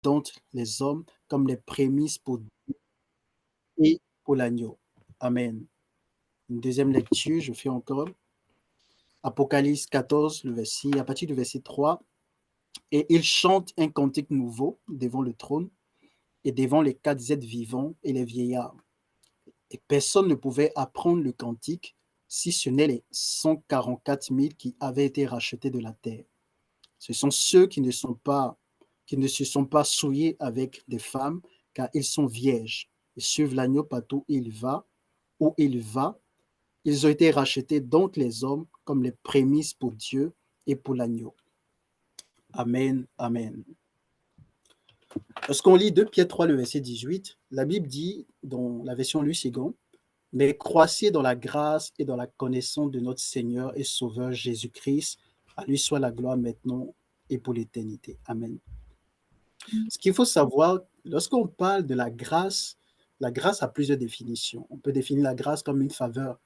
d'entre les hommes comme les prémices pour et pour l'agneau. Amen. Une deuxième lecture, je fais encore. Apocalypse 14, à partir du verset 3. Et il chante un cantique nouveau devant le trône et devant les quatre êtres vivants et les vieillards. Et personne ne pouvait apprendre le cantique si ce n'est les 144 000 qui avaient été rachetés de la terre. Ce sont ceux qui ne se sont pas souillés avec des femmes, car ils sont vierges. Ils suivent l'agneau partout où il va. Ils ont été rachetés d'entre les hommes comme les prémices pour Dieu et pour l'agneau. Amen, amen. Lorsqu'on lit 2 Pierre 3, le verset 18, la Bible dit, dans la version Louis II, « Mais croissez dans la grâce et dans la connaissance de notre Seigneur et Sauveur Jésus-Christ. À lui soit la gloire maintenant et pour l'éternité. » Amen. Ce qu'il faut savoir, lorsqu'on parle de la grâce a plusieurs définitions. On peut définir la grâce comme une faveur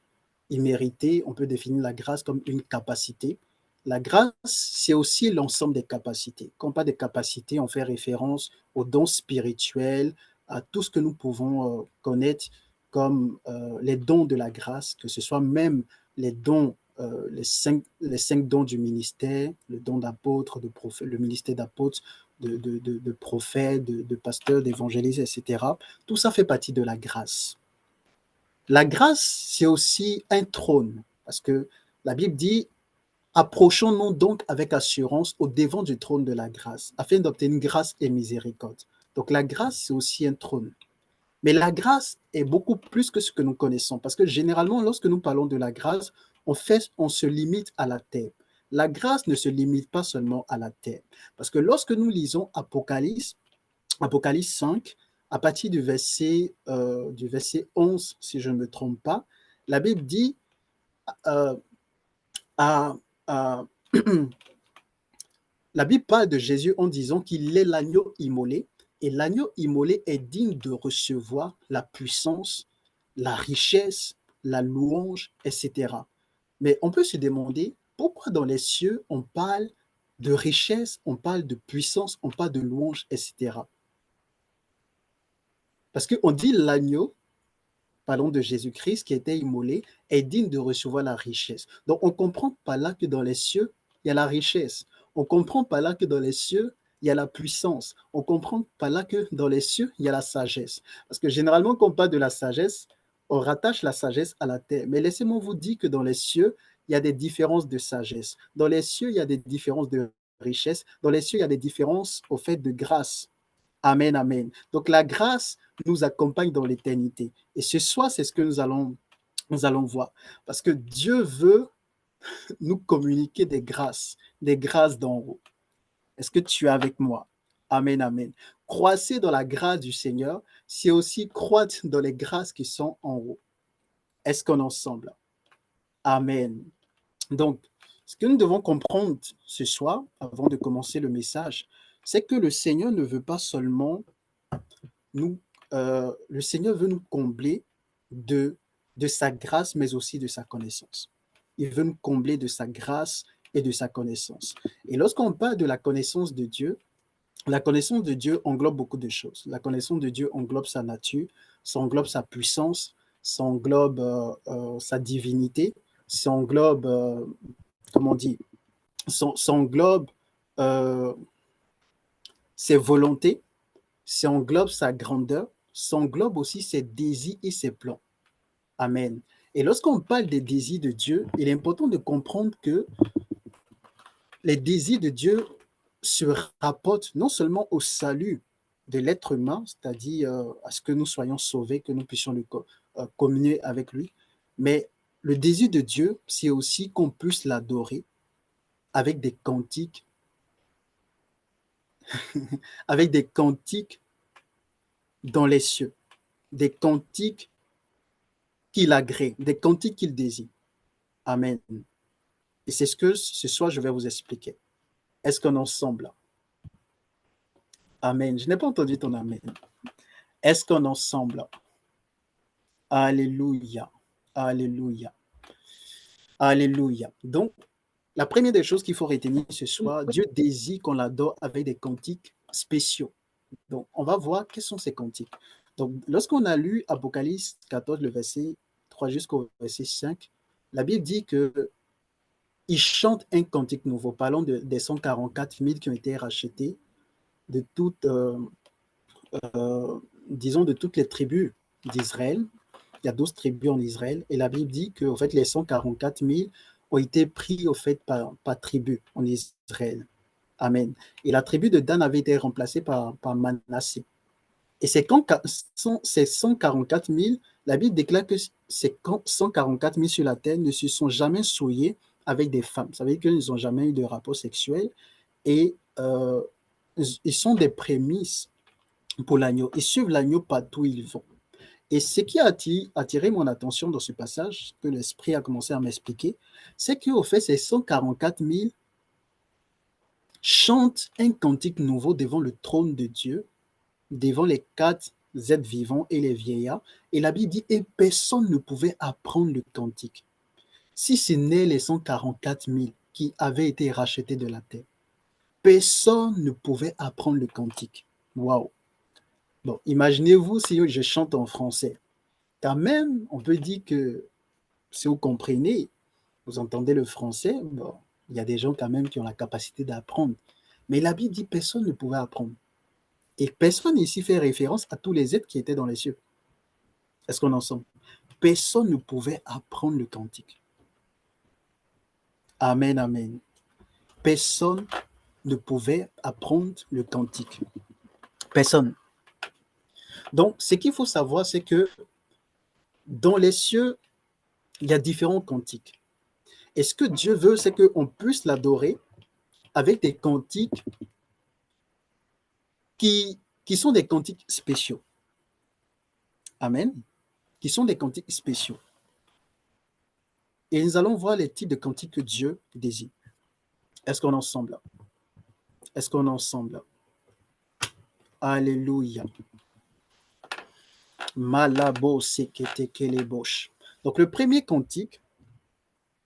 imméritée, on peut définir la grâce comme une capacité. La grâce, c'est aussi l'ensemble des capacités. Quand on parle des capacités, on fait référence aux dons spirituels, à tout ce que nous pouvons connaître comme les dons de la grâce, que ce soit même les dons, les cinq dons du ministère, le don d'apôtre, de prophète, le ministère d'apôtre, de prophète, de pasteur, d'évangéliste, etc. Tout ça fait partie de la grâce. La grâce, c'est aussi un trône, parce que la Bible dit approchons-nous donc avec assurance au devant du trône de la grâce, afin d'obtenir grâce et miséricorde. Donc la grâce, c'est aussi un trône. Mais la grâce est beaucoup plus que ce que nous connaissons, parce que généralement, lorsque nous parlons de la grâce, on se limite à la terre. La grâce ne se limite pas seulement à la terre, parce que lorsque nous lisons Apocalypse 5, à partir du verset 11, si je ne me trompe pas, la Bible dit euh, à, à la Bible parle de Jésus en disant qu'il est l'agneau immolé, et l'agneau immolé est digne de recevoir la puissance, la richesse, la louange, etc. Mais on peut se demander pourquoi dans les cieux on parle de richesse, on parle de puissance, on parle de louange, etc. Parce qu'on dit l'agneau, parlons de Jésus-Christ qui était immolé, est digne de recevoir la richesse. Donc on comprend par là que dans les cieux, il y a la richesse. On comprend par là que dans les cieux, il y a la puissance. On comprend par là que dans les cieux, il y a la sagesse. Parce que généralement, quand on parle de la sagesse, on rattache la sagesse à la terre. Mais laissez-moi vous dire que dans les cieux, il y a des différences de sagesse. Dans les cieux, il y a des différences de richesse. Dans les cieux, il y a des différences au fait de grâce. Amen, amen. Donc la grâce nous accompagne dans l'éternité. Et ce soir, c'est ce que nous allons voir. Parce que Dieu veut nous communiquer des grâces d'en haut. Est-ce que tu es avec moi? Amen, amen. Croissez dans la grâce du Seigneur, c'est aussi croître dans les grâces qui sont en haut. Est-ce qu'on est ensemble? Amen. Donc, ce que nous devons comprendre ce soir, avant de commencer le message, c'est que le Seigneur ne veut pas seulement nous, le Seigneur veut nous combler de, de sa grâce, mais aussi de sa connaissance. Il veut nous combler de sa grâce et de sa connaissance. Et lorsqu'on parle de la connaissance de Dieu englobe beaucoup de choses. La connaissance de Dieu englobe sa nature, ça englobe sa puissance, ça englobe sa divinité, ça englobe, comment on dit, ça englobe euh, ses volontés, ça englobe sa grandeur, ça englobe aussi ses désirs et ses plans. Amen. Et lorsqu'on parle des désirs de Dieu, il est important de comprendre que les désirs de Dieu se rapportent non seulement au salut de l'être humain, c'est-à-dire à ce que nous soyons sauvés, que nous puissions communier avec lui, mais le désir de Dieu, c'est aussi qu'on puisse l'adorer avec des cantiques, avec des cantiques dans les cieux, des cantiques qu'il agrée, des cantiques qu'il désire. Amen. Et c'est ce que ce soir je vais vous expliquer. Est-ce qu'on est ensemble? Amen. Je n'ai pas entendu ton amen. Est-ce qu'on est ensemble? Alléluia. Alléluia. Alléluia. Donc, la première des choses qu'il faut retenir ce soir, Dieu désire qu'on l'adore avec des cantiques spéciaux. Donc, on va voir quels sont ces cantiques. Donc, lorsqu'on a lu Apocalypse 14, le verset 3 jusqu'au verset 5, la Bible dit que ils chantent un cantique nouveau, parlant des 144 000 qui ont été rachetés de toutes, disons, de toutes les tribus d'Israël. Il y a 12 tribus en Israël, et la Bible dit que, en fait, les 144 000 ont été pris, au fait, par tribu en Israël. Amen. Et la tribu de Dan avait été remplacée par Manassé. Et ces 144 000, la Bible déclare que ces 144 000 sur la terre ne se sont jamais souillés avec des femmes. Ça veut dire qu'ils n'ont jamais eu de rapport sexuel et ils sont des prémices pour l'agneau. Ils suivent l'agneau partout où ils vont. Et ce qui a attiré mon attention dans ce passage, que l'Esprit a commencé à m'expliquer, c'est qu'au fait, ces 144 000 chantent un cantique nouveau devant le trône de Dieu, devant les quatre êtres vivants et les vieillards. Et la Bible dit, et personne ne pouvait apprendre le cantique, si ce n'est les 144 000 qui avaient été rachetés de la terre. Personne ne pouvait apprendre le cantique. Waouh! Bon, imaginez-vous si je chante en français. Quand même, on peut dire que si vous comprenez, vous entendez le français, bon, il y a des gens quand même qui ont la capacité d'apprendre. Mais la Bible dit personne ne pouvait apprendre. Et personne ici fait référence à tous les êtres qui étaient dans les cieux. Est-ce qu'on en sent? Personne ne pouvait apprendre le cantique. Amen, amen. Personne ne pouvait apprendre le cantique. Personne. Donc, ce qu'il faut savoir, c'est que dans les cieux, il y a différents cantiques. Et ce que Dieu veut, c'est qu'on puisse l'adorer avec des cantiques qui sont des cantiques spéciaux. Amen. Qui sont des cantiques spéciaux. Et nous allons voir les types de cantiques que Dieu désire. Est-ce qu'on est ensemble? Est-ce qu'on est ensemble? Alléluia. Malabo sekete kelebosh. Donc, le premier cantique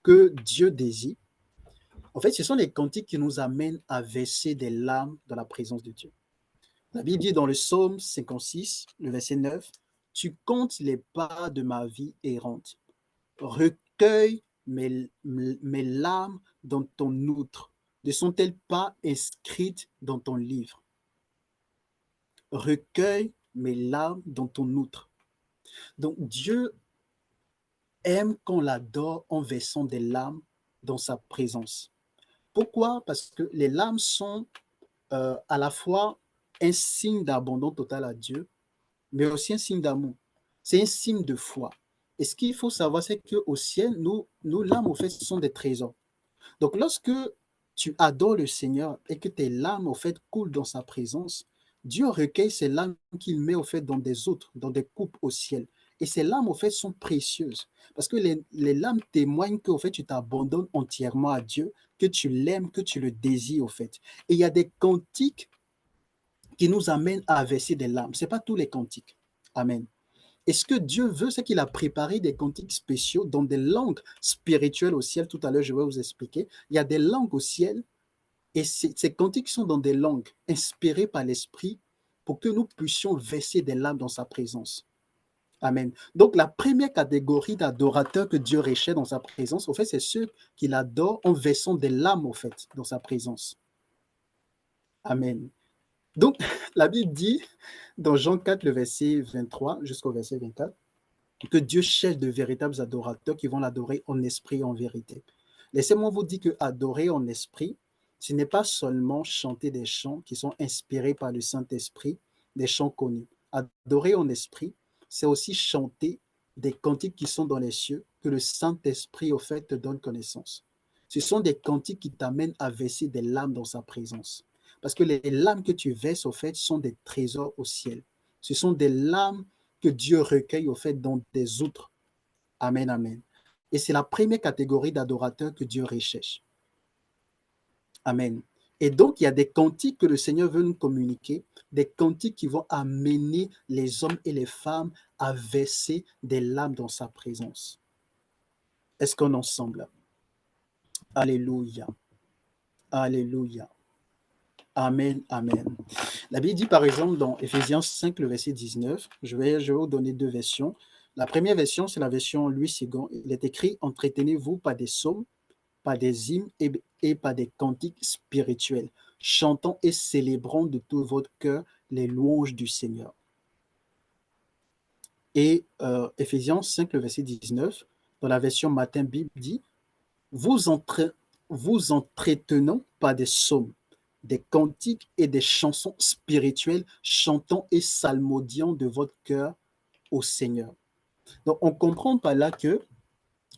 que Dieu désire, en fait, ce sont les cantiques qui nous amènent à verser des larmes dans la présence de Dieu. La Bible dit dans le psaume 56, le verset 9, « Tu comptes les pas de ma vie errante. Recueille mes larmes dans ton outre. Ne sont-elles pas inscrites dans ton livre? Recueille mes larmes dans ton outre. » Donc Dieu aime qu'on l'adore en versant des larmes dans sa présence. Pourquoi? Parce que les larmes sont à la fois un signe d'abandon total à Dieu, mais aussi un signe d'amour. C'est un signe de foi. Et ce qu'il faut savoir, c'est qu'au ciel, nos larmes, au fait, sont des trésors. Donc, lorsque tu adores le Seigneur et que tes larmes, au fait, coulent dans sa présence, Dieu recueille ces larmes qu'il met, au fait, dans des autres, dans des coupes au ciel. Et ces larmes, au fait, sont précieuses. Parce que les larmes témoignent qu'au fait, tu t'abandonnes entièrement à Dieu, que tu l'aimes, que tu le désires, au fait. Et il y a des cantiques qui nous amènent à verser des larmes. Ce n'est pas tous les cantiques. Amen. Et ce que Dieu veut, c'est qu'il a préparé des cantiques spéciaux dans des langues spirituelles au ciel. Tout à l'heure, je vais vous expliquer. Il y a des langues au ciel et ces cantiques sont dans des langues inspirées par l'Esprit pour que nous puissions verser des larmes dans sa présence. Amen. Donc, la première catégorie d'adorateurs que Dieu recherche dans sa présence, au fait, c'est ceux qui l'adorent en versant des larmes, au fait, dans sa présence. Amen. Donc, la Bible dit dans Jean 4, le verset 23 jusqu'au verset 24, que Dieu cherche de véritables adorateurs qui vont l'adorer en esprit et en vérité. Laissez-moi vous dire que adorer en esprit, ce n'est pas seulement chanter des chants qui sont inspirés par le Saint-Esprit, des chants connus. Adorer en esprit, c'est aussi chanter des cantiques qui sont dans les cieux, que le Saint-Esprit, au fait, te donne connaissance. Ce sont des cantiques qui t'amènent à verser des larmes dans sa présence. Parce que les larmes que tu verses, au fait, sont des trésors au ciel. Ce sont des larmes que Dieu recueille, au fait, dans des outres. Amen, amen. Et c'est la première catégorie d'adorateurs que Dieu recherche. Amen. Et donc, il y a des cantiques que le Seigneur veut nous communiquer, des cantiques qui vont amener les hommes et les femmes à verser des larmes dans sa présence. Est-ce qu'on en semble? Alléluia. Alléluia. Amen, amen. La Bible dit par exemple dans Éphésiens 5, le verset 19, je vais vous donner deux versions. La première version, c'est la version Louis II. Il est écrit: entretenez-vous par des psaumes, par des hymnes et par des cantiques spirituels, chantant et célébrant de tout votre cœur les louanges du Seigneur. Et Éphésiens 5, le verset 19, dans la version Matin Bible, dit: vous, vous entretenant par des psaumes, des cantiques et des chansons spirituelles, chantant et psalmodiant de votre cœur au Seigneur. Donc, on comprend par là que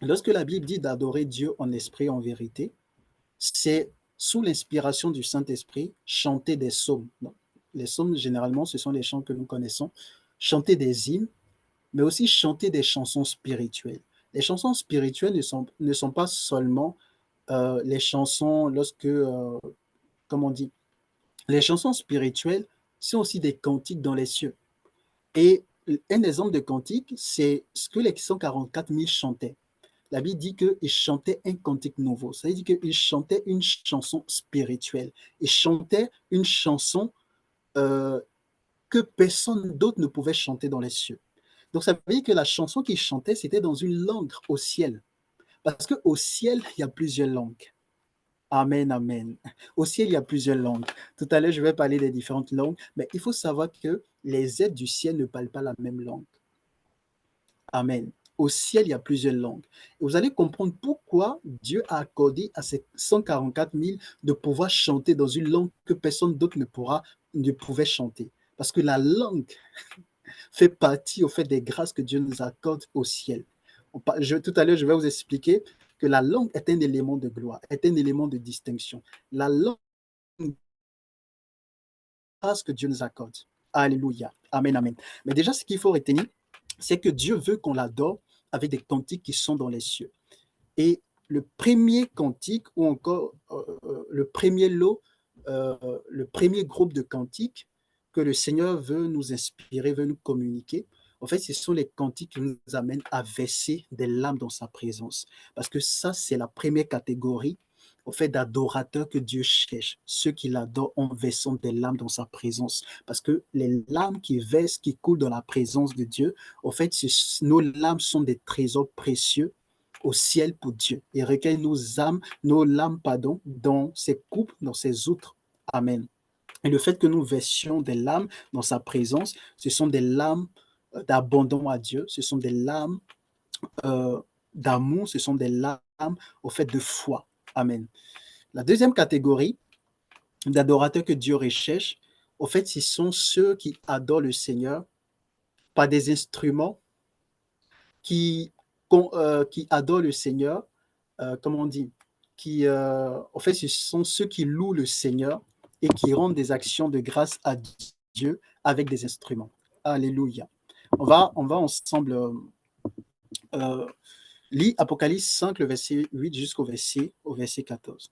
lorsque la Bible dit d'adorer Dieu en esprit et en vérité, c'est sous l'inspiration du Saint-Esprit, chanter des psaumes. Donc, les psaumes, généralement, ce sont les chants que nous connaissons. Chanter des hymnes, mais aussi chanter des chansons spirituelles. Les chansons spirituelles ne sont pas seulement les chansons lorsque, comme on dit, les chansons spirituelles sont aussi des cantiques dans les cieux. Et un exemple de cantique, c'est ce que les 144 000 chantaient. La Bible dit qu'ils chantaient un cantique nouveau. Ça veut dire qu'ils chantaient une chanson spirituelle. Ils chantaient une chanson euh, que personne d'autre ne pouvait chanter dans les cieux. Donc ça veut dire que la chanson qu'ils chantaient, c'était dans une langue au ciel. Parce qu'au ciel, il y a plusieurs langues. Amen, amen. Au ciel, il y a plusieurs langues. Tout à l'heure, je vais parler des différentes langues, mais il faut savoir que les êtres du ciel ne parlent pas la même langue. Amen. Au ciel, il y a plusieurs langues. Et vous allez comprendre pourquoi Dieu a accordé à ces 144 000 de pouvoir chanter dans une langue que personne d'autre ne pouvait chanter. Parce que la langue fait partie, au fait, des grâces que Dieu nous accorde au ciel. Tout à l'heure, je vais vous expliquer que la langue est un élément de gloire, est un élément de distinction. La langue grâce que Dieu nous accorde. Alléluia. Amen, amen. Mais déjà, ce qu'il faut retenir, c'est que Dieu veut qu'on l'adore avec des cantiques qui sont dans les cieux. Et le premier cantique, ou encore le premier lot, le premier groupe de cantiques que le Seigneur veut nous inspirer, veut nous communiquer, en fait, ce sont les cantiques qui nous amènent à verser des larmes dans sa présence. Parce que ça, c'est la première catégorie, au fait, d'adorateurs que Dieu cherche. Ceux qui l'adorent en versant des larmes dans sa présence. Parce que les larmes qui versent, qui coulent dans la présence de Dieu, en fait, nos larmes sont des trésors précieux au ciel pour Dieu et recueille nos larmes, pardon, dans ses coupes, dans ses outres. Amen. Et le fait que nous versions des larmes dans sa présence, ce sont des larmes d'abandon à Dieu, ce sont des larmes d'amour, ce sont des larmes au fait de foi. Amen. La deuxième catégorie d'adorateurs que Dieu recherche, au fait, ce sont ceux qui adorent le Seigneur par des instruments qui adorent le Seigneur, comment on dit, en fait, ce sont ceux qui louent le Seigneur et qui rendent des actions de grâce à Dieu avec des instruments. Alléluia. On va ensemble lire Apocalypse 5, le verset 8 au verset 14.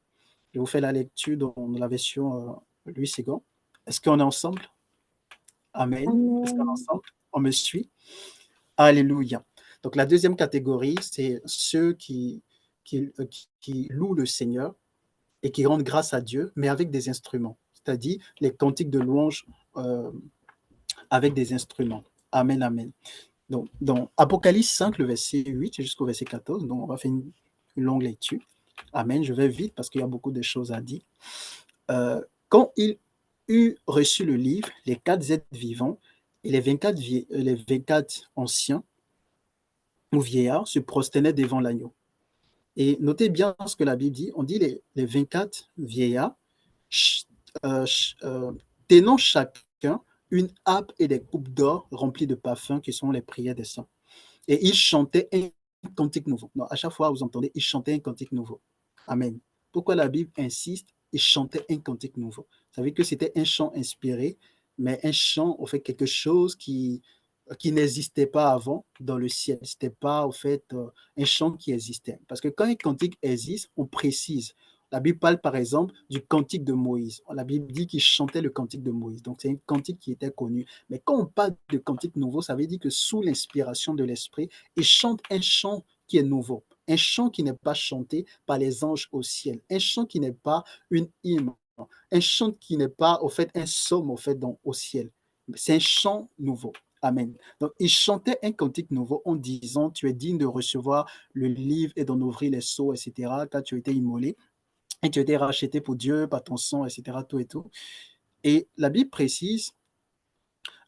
Je vous fais la lecture dans la version Louis II. Est-ce qu'on est ensemble? Amen. Est-ce qu'on est Amen. ensemble? On me suit? Alléluia. Donc la deuxième catégorie, c'est ceux qui louent le Seigneur et qui rendent grâce à Dieu, mais avec des instruments, c'est-à-dire les cantiques de louange avec des instruments. Amen, amen. Donc, dans Apocalypse 5, le verset 8 jusqu'au verset 14, donc on va faire une longue lecture. Amen, je vais vite parce qu'il y a beaucoup de choses à dire. Quand il eut reçu le livre, les 4 êtres vivants et les 24 anciens ou vieillards se prosternaient devant l'agneau. Et notez bien ce que la Bible dit. On dit les 24 vieillards, euh, euh, tenant chacun une harpe et des coupes d'or remplies de parfums qui sont les prières des saints. Et ils chantaient un cantique nouveau. Donc, à chaque fois, vous entendez, ils chantaient un cantique nouveau. Amen. Pourquoi la Bible insiste, ils chantaient un cantique nouveau? Vous savez que c'était un chant inspiré, mais un chant, au fait, quelque chose qui n'existait pas avant dans le ciel. Ce n'était pas, au fait, un chant qui existait. Parce que quand un cantique existe, on précise. La Bible parle, par exemple, du cantique de Moïse. La Bible dit qu'il chantait le cantique de Moïse. Donc, c'est un cantique qui était connu. Mais quand on parle de cantique nouveau, ça veut dire que sous l'inspiration de l'Esprit, il chante un chant qui est nouveau. Un chant qui n'est pas chanté par les anges au ciel. Un chant qui n'est pas une hymne Un chant qui n'est pas, au fait, un psaume, au fait, au ciel. C'est un chant nouveau. Amen. Donc, il chantait un cantique nouveau en disant, tu es digne de recevoir le livre et d'en ouvrir les sceaux, etc., car tu as été immolé et tu as été racheté pour Dieu par ton sang, etc., tout et tout. Et la Bible précise,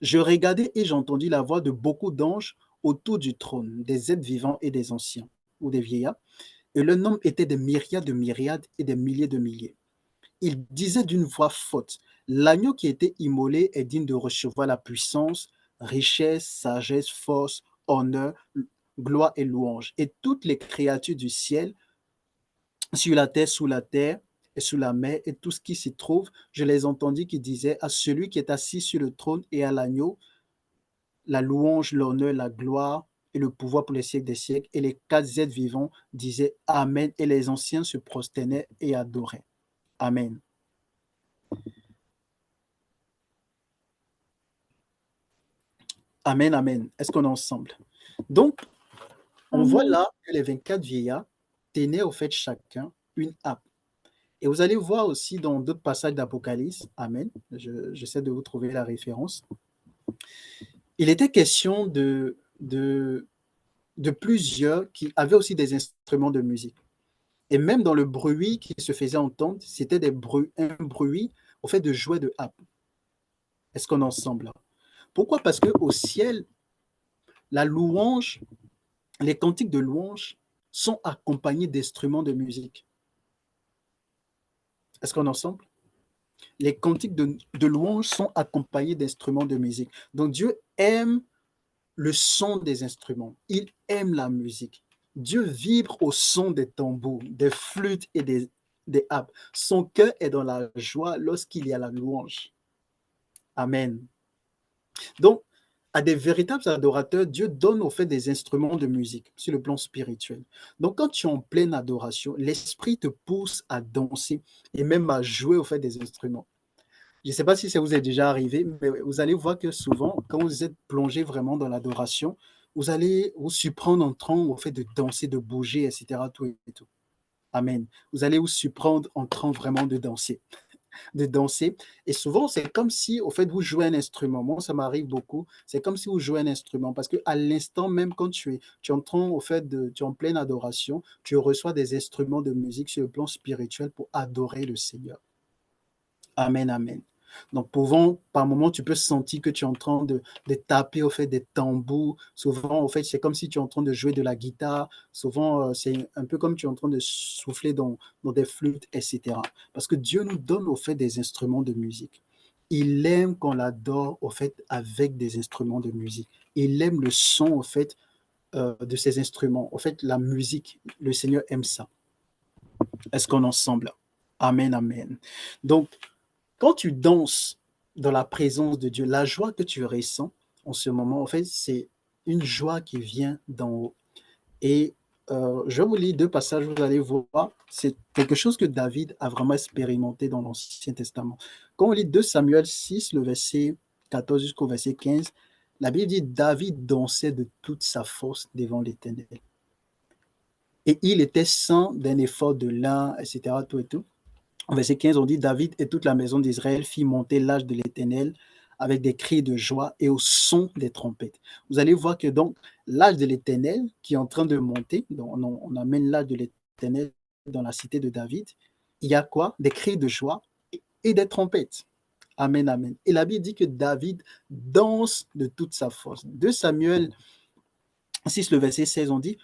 je regardais et j'entendis la voix de beaucoup d'anges autour du trône, des êtres vivants et des anciens, ou des vieillards, et le nombre était des myriades de myriades et des milliers de milliers. Il disait d'une voix forte, l'agneau qui était immolé est digne de recevoir la puissance, richesse, sagesse, force, honneur, gloire et louange. Et toutes les créatures du ciel, sur la terre, sous la terre et sous la mer, et tout ce qui s'y trouve, je les entendis qui disaient à celui qui est assis sur le trône et à l'agneau, la louange, l'honneur, la gloire et le pouvoir pour les siècles des siècles. Et les quatre êtres vivants disaient Amen, et les anciens se prosternaient et adoraient. Amen. Amen, amen. Est-ce qu'on est ensemble? Donc, on voit Amen. là que les 24 vieillards tenaient au fait chacun une harpe. Et vous allez voir aussi dans d'autres passages d'Apocalypse, Amen, j'essaie de vous trouver la référence, il était question de plusieurs qui avaient aussi des instruments de musique. Et même dans le bruit qui se faisait entendre, c'était un bruit au fait de jouer de harpe. Est-ce qu'on est ensemble là? Pourquoi? Parce qu'au ciel, la louange, les cantiques de louange sont accompagnés d'instruments de musique. Est-ce qu'on est ensemble? Les cantiques de louange sont accompagnés d'instruments de musique. Donc Dieu aime le son des instruments. Il aime la musique. Dieu vibre au son des tambours, des flûtes et des harpes. Son cœur est dans la joie lorsqu'il y a la louange. Amen. Donc, à des véritables adorateurs, Dieu donne au fait des instruments de musique sur le plan spirituel. Donc, quand tu es en pleine adoration, l'esprit te pousse à danser et même à jouer au fait des instruments. Je ne sais pas si ça vous est déjà arrivé, mais vous allez voir que souvent, quand vous êtes plongé vraiment dans l'adoration, vous allez vous surprendre en train au fait de danser, de bouger, etc. Tout et tout. Amen. Vous allez vous surprendre en train vraiment de danser de danser. Et souvent, c'est comme si, au fait, vous jouez un instrument. Moi, ça m'arrive beaucoup. C'est comme si vous jouez un instrument. Parce qu'à l'instant même, quand tu es en train, au fait, tu es en pleine adoration, tu reçois des instruments de musique sur le plan spirituel pour adorer le Seigneur. Amen, amen. Donc, par moment, tu peux sentir que tu es en train de taper au fait des tambours. Souvent, au fait, c'est comme si tu es en train de jouer de la guitare. Souvent, c'est un peu comme tu es en train de souffler dans des flûtes, etc. Parce que Dieu nous donne au fait des instruments de musique. Il aime qu'on l'adore au fait avec des instruments de musique. Il aime le son au fait de ces instruments. Au fait, la musique, le Seigneur aime ça. Est-ce qu'on est ensemble? Amen, amen. Donc, quand tu danses dans la présence de Dieu, la joie que tu ressens en ce moment, en fait, c'est une joie qui vient d'en haut. Et je vous lis deux passages, vous allez voir, c'est quelque chose que David a vraiment expérimenté dans l'Ancien Testament. Quand on lit 2 Samuel 6, le verset 14 jusqu'au verset 15, la Bible dit David dansait de toute sa force devant l'Éternel. Et il était sans d'un effort de l'un, etc. Tout et tout. En verset 15, on dit David et toute la maison d'Israël fit monter l'âge de l'Éternel avec des cris de joie et au son des trompettes. Vous allez voir que donc l'âge de l'Éternel qui est en train de monter, donc on amène l'âge de l'Éternel dans la cité de David, il y a quoi? Des cris de joie et des trompettes. Amen, amen. Et la Bible dit que David danse de toute sa force. 2 Samuel 6, le verset 16, on dit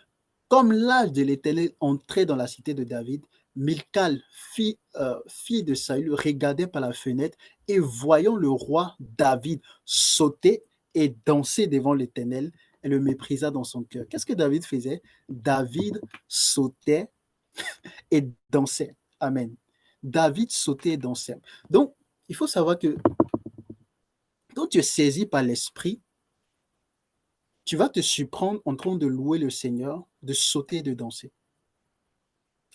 comme l'âge de l'Éternel entrait dans la cité de David, Milcal, fille de Saül, regardait par la fenêtre et voyant le roi David sauter et danser devant l'Éternel, elle le méprisa dans son cœur. Qu'est-ce que David faisait? David sautait et dansait. Amen. David sautait et dansait. Donc, il faut savoir que quand tu es saisi par l'Esprit, tu vas te surprendre en train de louer le Seigneur, de sauter et de danser.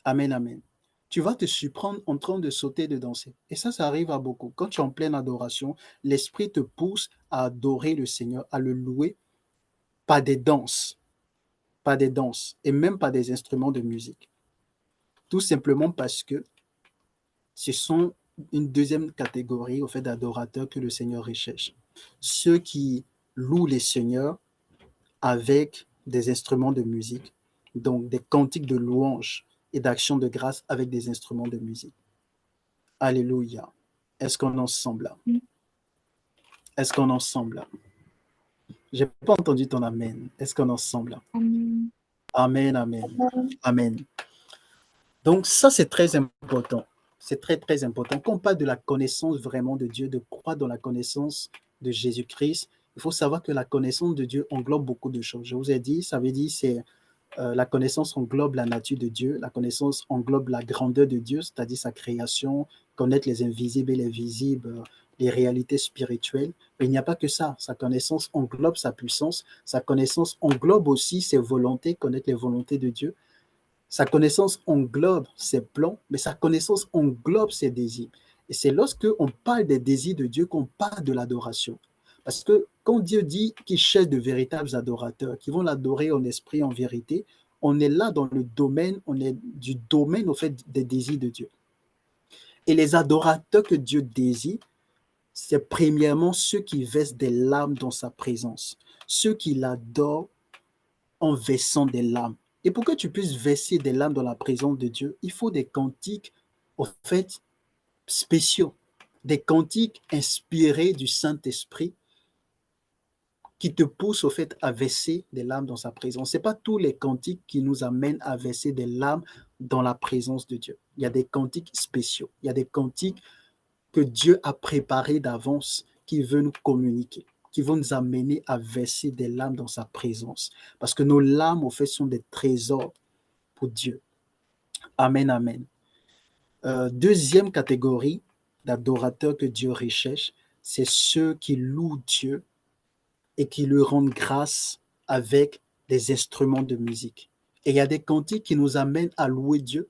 Amen, amen. Tu vas te surprendre en train de sauter et de danser. Et ça arrive à beaucoup. Quand tu es en pleine adoration, l'Esprit te pousse à adorer le Seigneur, à le louer par des danses, pas des danses, et même pas des instruments de musique. Tout simplement parce que ce sont une deuxième catégorie au fait d'adorateurs que le Seigneur recherche. Ceux qui louent les seigneurs avec des instruments de musique, donc des cantiques de louange et d'action de grâce avec des instruments de musique. Alléluia. Est-ce qu'on en semble là? Est-ce qu'on en semble là? J'ai pas entendu ton amen. Est-ce qu'on en semble là? Amen. Amen, amen, Amen. amen. Donc ça, c'est très important. C'est très, très important. Quand on parle de la connaissance vraiment de Dieu, de croire dans la connaissance de Jésus-Christ, il faut savoir que la connaissance de Dieu englobe beaucoup de choses. Je vous ai dit, ça veut dire c'est la connaissance englobe la nature de Dieu, la connaissance englobe la grandeur de Dieu, c'est-à-dire sa création, connaître les invisibles et les visibles, les réalités spirituelles. Mais il n'y a pas que ça. Sa connaissance englobe sa puissance, sa connaissance englobe aussi ses volontés, connaître les volontés de Dieu. Sa connaissance englobe ses plans, mais sa connaissance englobe ses désirs. Et c'est lorsque on parle des désirs de Dieu qu'on parle de l'adoration. Parce que quand Dieu dit qu'il cherche de véritables adorateurs, qui vont l'adorer en esprit, en vérité, on est là dans le domaine, on est du domaine au fait des désirs de Dieu. Et les adorateurs que Dieu désire, c'est premièrement ceux qui versent des larmes dans sa présence, ceux qui l'adorent en versant des larmes. Et pour que tu puisses verser des larmes dans la présence de Dieu, il faut des cantiques, au fait, spéciaux, des cantiques inspirés du Saint-Esprit qui te poussent, au fait, à verser des larmes dans sa présence. Ce n'est pas tous les cantiques qui nous amènent à verser des larmes dans la présence de Dieu. Il y a des cantiques spéciaux, il y a des cantiques que Dieu a préparés d'avance, qui veut nous communiquer, qui vont nous amener à verser des larmes dans sa présence. Parce que nos larmes, au fait, sont des trésors pour Dieu. Amen, amen. Deuxième catégorie d'adorateurs que Dieu recherche, c'est ceux qui louent Dieu et qui lui rendent grâce avec des instruments de musique. Et il y a des cantiques qui nous amènent à louer Dieu,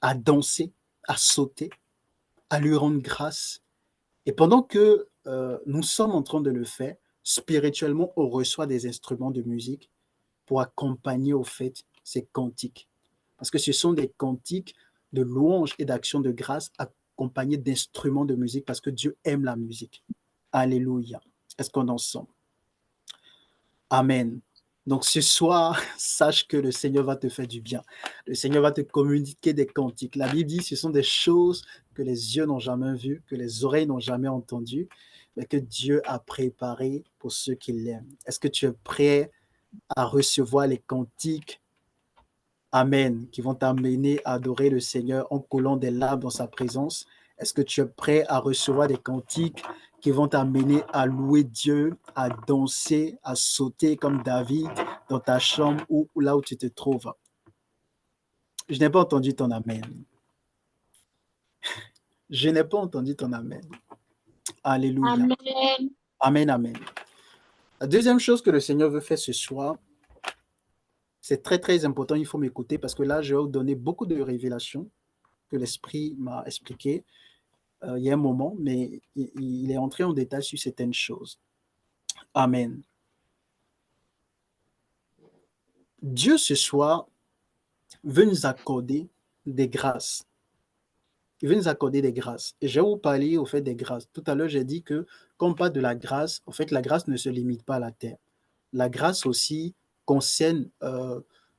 à danser, à sauter, à lui rendre grâce. Et pendant que nous sommes en train de le faire, spirituellement, on reçoit des instruments de musique pour accompagner au fait ces cantiques. Parce que ce sont des cantiques de louange et d'action de grâce accompagnés d'instruments de musique parce que Dieu aime la musique. Alléluia. Est-ce qu'on en sent? Amen. Donc ce soir, sache que le Seigneur va te faire du bien. Le Seigneur va te communiquer des cantiques. La Bible dit ce sont des choses que les yeux n'ont jamais vues, que les oreilles n'ont jamais entendues, mais que Dieu a préparées pour ceux qui l'aiment. Est-ce que tu es prêt à recevoir les cantiques, amen, qui vont t'amener à adorer le Seigneur en coulant des larmes dans sa présence? Est-ce que tu es prêt à recevoir des cantiques qui vont t'amener à louer Dieu, à danser, à sauter comme David dans ta chambre ou là où tu te trouves? Je n'ai pas entendu ton amen. Je n'ai pas entendu ton amen. Alléluia. Amen. Amen, amen. La deuxième chose que le Seigneur veut faire ce soir, c'est très, très important. Il faut m'écouter parce que là, je vais vous donner beaucoup de révélations que l'Esprit m'a expliquées il y a un moment, mais il est entré en détail sur certaines choses. Amen. Dieu, ce soir, veut nous accorder des grâces. Il veut nous accorder des grâces. Et je vais vous parler au fait des grâces. Tout à l'heure, j'ai dit que quand on parle de la grâce, en fait, la grâce ne se limite pas à la terre. La grâce aussi concerne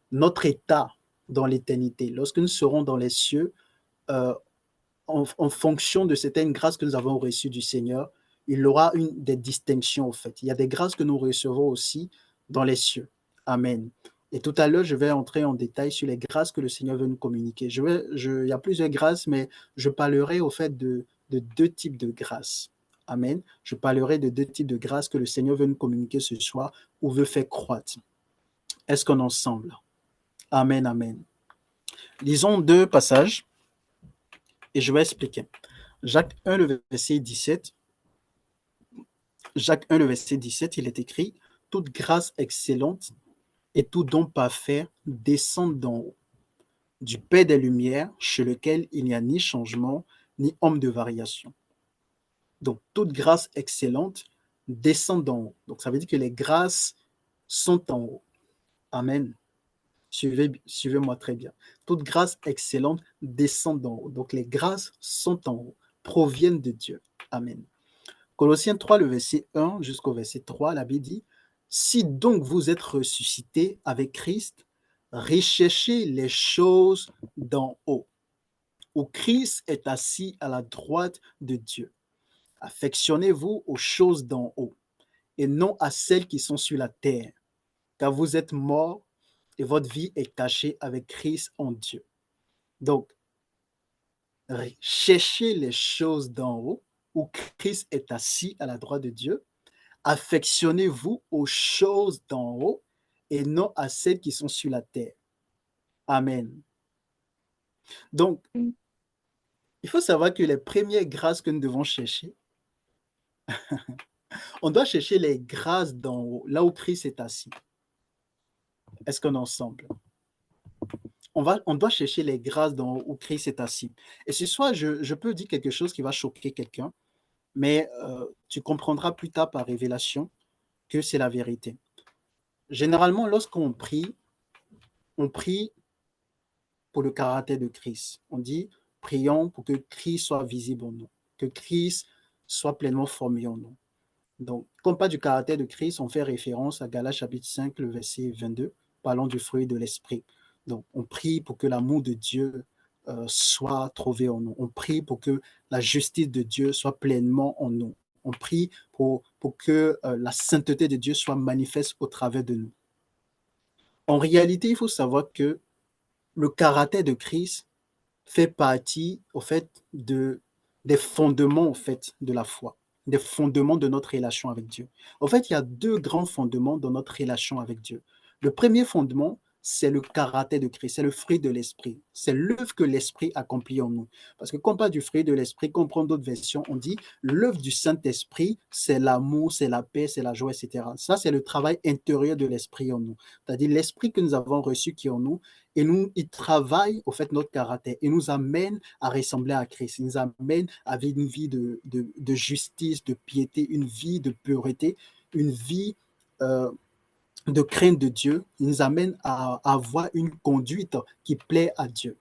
notre état dans l'éternité. Lorsque nous serons dans les cieux, euh, en fonction de certaines grâces que nous avons reçues du Seigneur, il y aura des distinctions, en fait. Il y a des grâces que nous recevons aussi dans les cieux. Amen. Et tout à l'heure, je vais entrer en détail sur les grâces que le Seigneur veut nous communiquer. Il y a plusieurs grâces, mais je parlerai au fait de deux types de grâces. Amen. Je parlerai de deux types de grâces que le Seigneur veut nous communiquer ce soir ou veut faire croître. Est-ce qu'on en semble? Amen, amen. Lisons deux passages et je vais expliquer. Jacques 1, le verset 17. Jacques 1, le verset 17, il est écrit: toute grâce excellente et tout don parfait descendent d'en haut, du Père des Lumières, chez lequel il n'y a ni changement, ni ombre de variation. Donc, toute grâce excellente descend d'en haut. Donc, ça veut dire que les grâces sont en haut. Amen. Suivez-moi très bien. Toute grâce excellente descend d'en haut. Donc, les grâces sont en haut. proviennent de Dieu. Amen. Colossiens 3, le verset 1 jusqu'au verset 3, la Bible dit, « Si donc vous êtes ressuscités avec Christ, recherchez les choses d'en haut, où Christ est assis à la droite de Dieu. Affectionnez-vous aux choses d'en haut, et non à celles qui sont sur la terre, car vous êtes morts et votre vie est cachée avec Christ en Dieu. » Donc, cherchez les choses d'en haut, où Christ est assis à la droite de Dieu. Affectionnez-vous aux choses d'en haut et non à celles qui sont sur la terre. Amen. Donc, il faut savoir que les premières grâces que nous devons chercher, on doit chercher les grâces d'en haut, là où Christ est assis. Est-ce qu'on est ensemble? On doit chercher les grâces d'en haut où Christ est assis. Et ce soir, je peux dire quelque chose qui va choquer quelqu'un, mais tu comprendras plus tard par révélation que c'est la vérité. Généralement, lorsqu'on prie, on prie pour le caractère de Christ. On dit, prions pour que Christ soit visible en nous, que Christ soit pleinement formé en nous. Donc, comme pas du caractère de Christ, on fait référence à Galates chapitre 5, le verset 22, parlant du fruit de l'esprit. Donc, on prie pour que l'amour de Dieu soit trouvé en nous. On prie pour que la justice de Dieu soit pleinement en nous. On prie pour que la sainteté de Dieu soit manifeste au travers de nous. En réalité, il faut savoir que le caractère de Christ fait partie, au fait, des fondements, au fait, de la foi, des fondements de notre relation avec Dieu. En fait, il y a deux grands fondements dans notre relation avec Dieu. Le premier fondement, c'est le caractère de Christ, c'est le fruit de l'esprit, c'est l'œuvre que l'esprit accomplit en nous. Parce que quand on parle du fruit de l'esprit, quand on prend d'autres versions, on dit l'œuvre du Saint-Esprit, c'est l'amour, c'est la paix, c'est la joie, etc. Ça, c'est le travail intérieur de l'esprit en nous. C'est-à-dire l'esprit que nous avons reçu qui est en nous, et nous, il travaille au fait notre caractère. Il nous amène à ressembler à Christ. Il nous amène à vivre une vie de justice, de piété, une vie de pureté, une vie de crainte de Dieu. Il nous amène à avoir une conduite qui plaît à Dieu.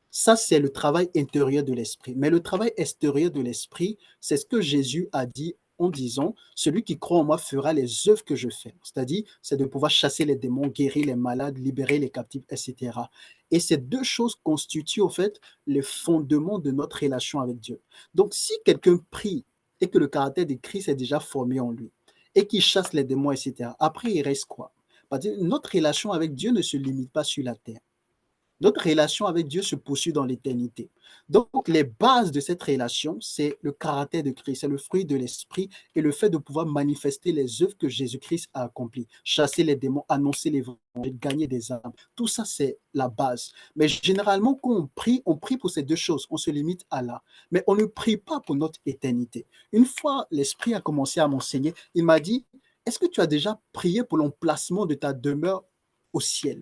Ça, c'est le travail intérieur de l'esprit. Mais le travail extérieur de l'esprit, c'est ce que Jésus a dit en disant, celui qui croit en moi fera les œuvres que je fais. C'est-à-dire, c'est de pouvoir chasser les démons, guérir les malades, libérer les captifs, etc. Et ces deux choses constituent, au fait, les fondements de notre relation avec Dieu. Donc, si quelqu'un prie et que le caractère de Christ est déjà formé en lui, et qu'il chasse les démons, etc., après, il reste quoi? Parce que notre relation avec Dieu ne se limite pas sur la terre. Notre relation avec Dieu se poursuit dans l'éternité. Donc, les bases de cette relation, c'est le caractère de Christ, c'est le fruit de l'esprit et le fait de pouvoir manifester les œuvres que Jésus-Christ a accomplies. Chasser les démons, annoncer l'évangile, gagner des âmes. Tout ça, c'est la base. Mais généralement, quand on prie pour ces deux choses. On se limite à là. Mais on ne prie pas pour notre éternité. Une fois, l'Esprit a commencé à m'enseigner. Il m'a dit, est-ce que tu as déjà prié pour l'emplacement de ta demeure au ciel?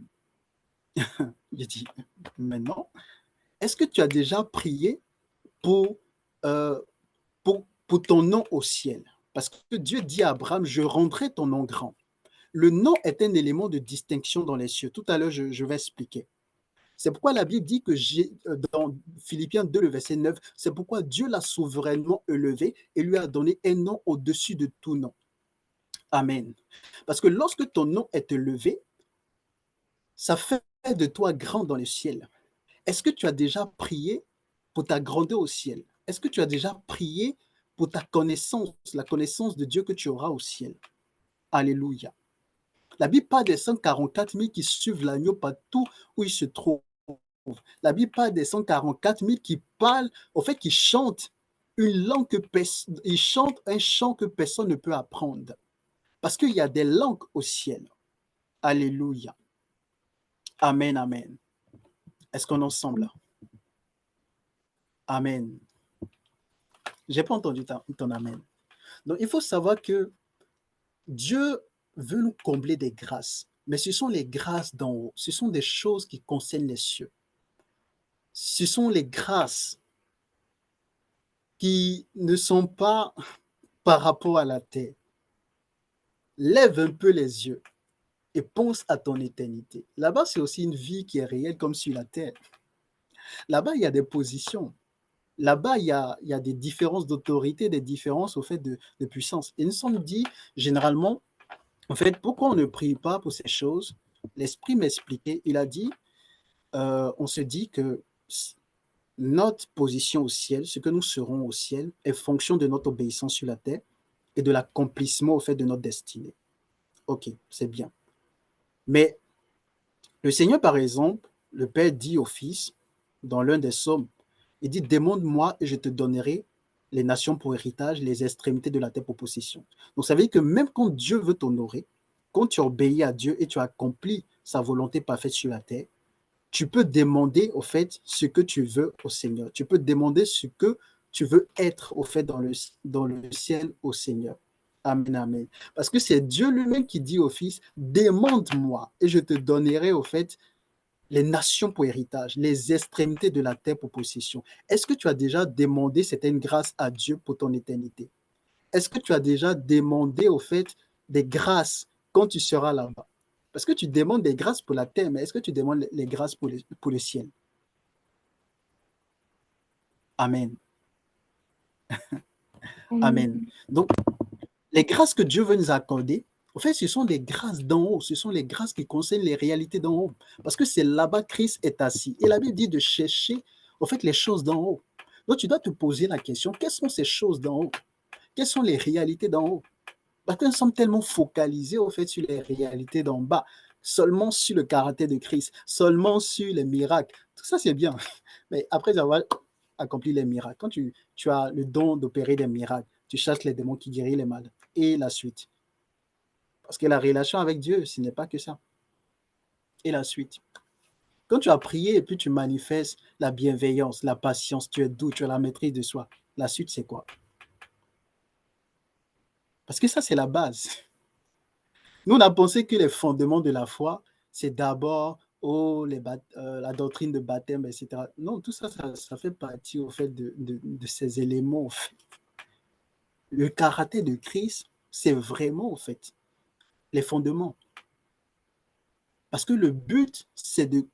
J'ai dit, mais non. Est-ce que tu as déjà prié pour, euh, pour ton nom au ciel? Parce que Dieu dit à Abraham, je rendrai ton nom grand. Le nom est un élément de distinction dans les cieux. Tout à l'heure, je vais expliquer. C'est pourquoi la Bible dit que dans Philippiens 2, le verset 9, c'est pourquoi Dieu l'a souverainement élevé et lui a donné un nom au-dessus de tout nom. Amen. Parce que lorsque ton nom est élevé, ça fait de toi grand dans le ciel. Est-ce que tu as déjà prié pour ta grandeur au ciel? Est-ce que tu as déjà prié pour ta connaissance, la connaissance de Dieu que tu auras au ciel? Alléluia. La Bible parle des 144 000 qui suivent l'agneau partout où il se trouve. La Bible parle des 144 000 qui parlent, au fait, qui chantent une langue ils chantent un chant que personne ne peut apprendre. Parce qu'il y a des langues au ciel. Alléluia. Amen, amen. Est-ce qu'on est ensemble là? Amen. J'ai pas entendu ton amen. Donc, il faut savoir que Dieu veut nous combler des grâces, mais ce sont les grâces d'en haut. Ce sont des choses qui concernent les cieux. Ce sont les grâces qui ne sont pas par rapport à la terre. Lève un peu les yeux et pense à ton éternité. Là-bas, c'est aussi une vie qui est réelle comme sur la terre. Là-bas, il y a des positions. Là-bas, il y a des différences d'autorité, des différences au fait de puissance. Et nous sommes dit, généralement, en fait, pourquoi on ne prie pas pour ces choses? L'Esprit m'expliquait, il a dit, on se dit que notre position au ciel, ce que nous serons au ciel, est fonction de notre obéissance sur la terre et de l'accomplissement au fait de notre destinée. Ok, c'est bien. Mais le Seigneur, par exemple, le Père dit au Fils, dans l'un des psaumes, il dit, demande-moi et je te donnerai les nations pour héritage, les extrémités de la terre pour possession. Donc ça veut dire que même quand Dieu veut t'honorer, quand tu obéis à Dieu et tu accomplis sa volonté parfaite sur la terre, tu peux demander au fait ce que tu veux au Seigneur. Tu peux demander ce que tu veux être au fait dans le ciel au Seigneur. Amen, amen. Parce que c'est Dieu lui-même qui dit au Fils, demande-moi et je te donnerai au fait les nations pour héritage, les extrémités de la terre pour possession. Est-ce que tu as déjà demandé certaines grâces à Dieu pour ton éternité? Est-ce que tu as déjà demandé au fait des grâces quand tu seras là-bas? Parce que tu demandes des grâces pour la terre, mais est-ce que tu demandes les grâces pour le ciel? Amen. Amen. Amen. Donc, les grâces que Dieu veut nous accorder, en fait, ce sont des grâces d'en haut. Ce sont les grâces qui concernent les réalités d'en haut. Parce que c'est là-bas que Christ est assis. Et la Bible dit de chercher, en fait, les choses d'en haut. Donc, tu dois te poser la question, quelles sont ces choses d'en haut? Quelles sont les réalités d'en haut? Parce que nous sommes tellement focalisés, au fait, sur les réalités d'en bas, seulement sur le caractère de Christ, seulement sur les miracles. Tout ça, c'est bien. Mais après avoir accompli les miracles, quand tu as le don d'opérer des miracles, tu chasses les démons qui guérissent les malades. Et la suite. Parce que la relation avec Dieu, ce n'est pas que ça. Et la suite. Quand tu as prié et puis tu manifestes la bienveillance, la patience, tu es doux, tu as la maîtrise de soi, la suite, c'est quoi? Parce que ça, c'est la base. Nous, on a pensé que les fondements de la foi, c'est d'abord la doctrine de baptême, etc. Non, tout ça, ça fait partie au fait de ces éléments. En fait. Le caractère de Christ, c'est vraiment, en fait, les fondements. Parce que le but, c'est de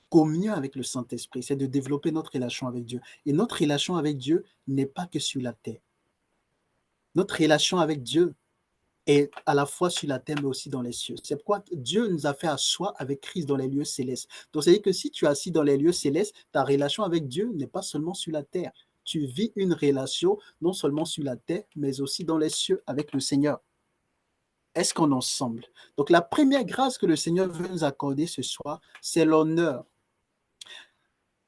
communier avec le Saint-Esprit, c'est de développer notre relation avec Dieu. Et notre relation avec Dieu n'est pas que sur la terre. Notre relation avec Dieu est à la fois sur la terre, mais aussi dans les cieux. C'est pourquoi Dieu nous a fait asseoir avec Christ dans les lieux célestes. Donc, c'est-à-dire que si tu es assis dans les lieux célestes, ta relation avec Dieu n'est pas seulement sur la terre. Tu vis une relation non seulement sur la terre, mais aussi dans les cieux avec le Seigneur. Est-ce qu'on est ensemble? Donc, la première grâce que le Seigneur veut nous accorder ce soir, c'est l'honneur.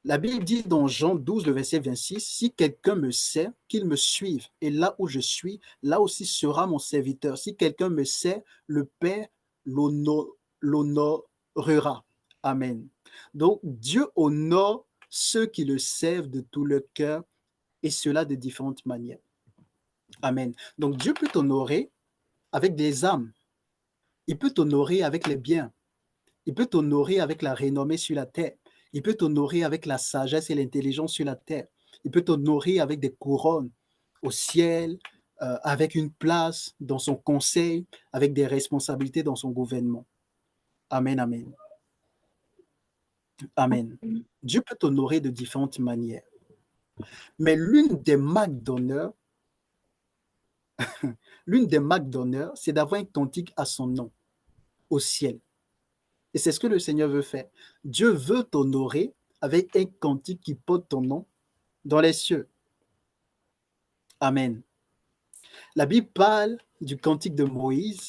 La Bible dit dans Jean 12, le verset 26, si quelqu'un me sert, qu'il me suive. Et là où je suis, là aussi sera mon serviteur. Si quelqu'un me sert, le Père l'honorera. Amen. Donc, Dieu honore ceux qui le servent de tout leur cœur et cela de différentes manières. Amen. Donc, Dieu peut t'honorer avec des âmes. Il peut t'honorer avec les biens. Il peut t'honorer avec la renommée sur la terre. Il peut t'honorer avec la sagesse et l'intelligence sur la terre. Il peut t'honorer avec des couronnes au ciel, avec une place dans son conseil, avec des responsabilités dans son gouvernement. Amen, amen. Amen. Dieu peut t'honorer de différentes manières. Mais l'une des marques d'honneur, c'est d'avoir un cantique à son nom au ciel. Et c'est ce que le Seigneur veut faire. Dieu veut t'honorer avec un cantique qui porte ton nom dans les cieux. Amen. La Bible parle du cantique de Moïse.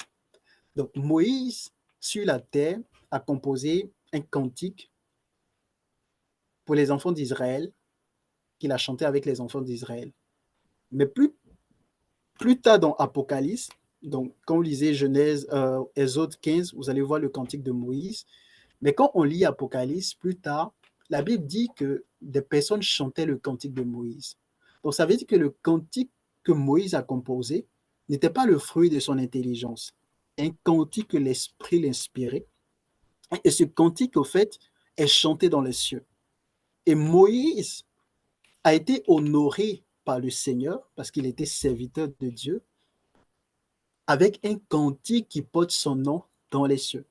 Donc Moïse, sur la terre, a composé un cantique pour les enfants d'Israël, qu'il a chanté avec les enfants d'Israël. Mais plus tard dans Apocalypse, donc quand vous lisez Genèse, Exode 15, vous allez voir le cantique de Moïse. Mais quand on lit Apocalypse plus tard, la Bible dit que des personnes chantaient le cantique de Moïse. Donc ça veut dire que le cantique que Moïse a composé n'était pas le fruit de son intelligence. Un cantique que l'Esprit l'inspirait. Et ce cantique, au fait, est chanté dans les cieux. Et Moïse a été honoré par le Seigneur parce qu'il était serviteur de Dieu avec un cantique qui porte son nom dans les cieux.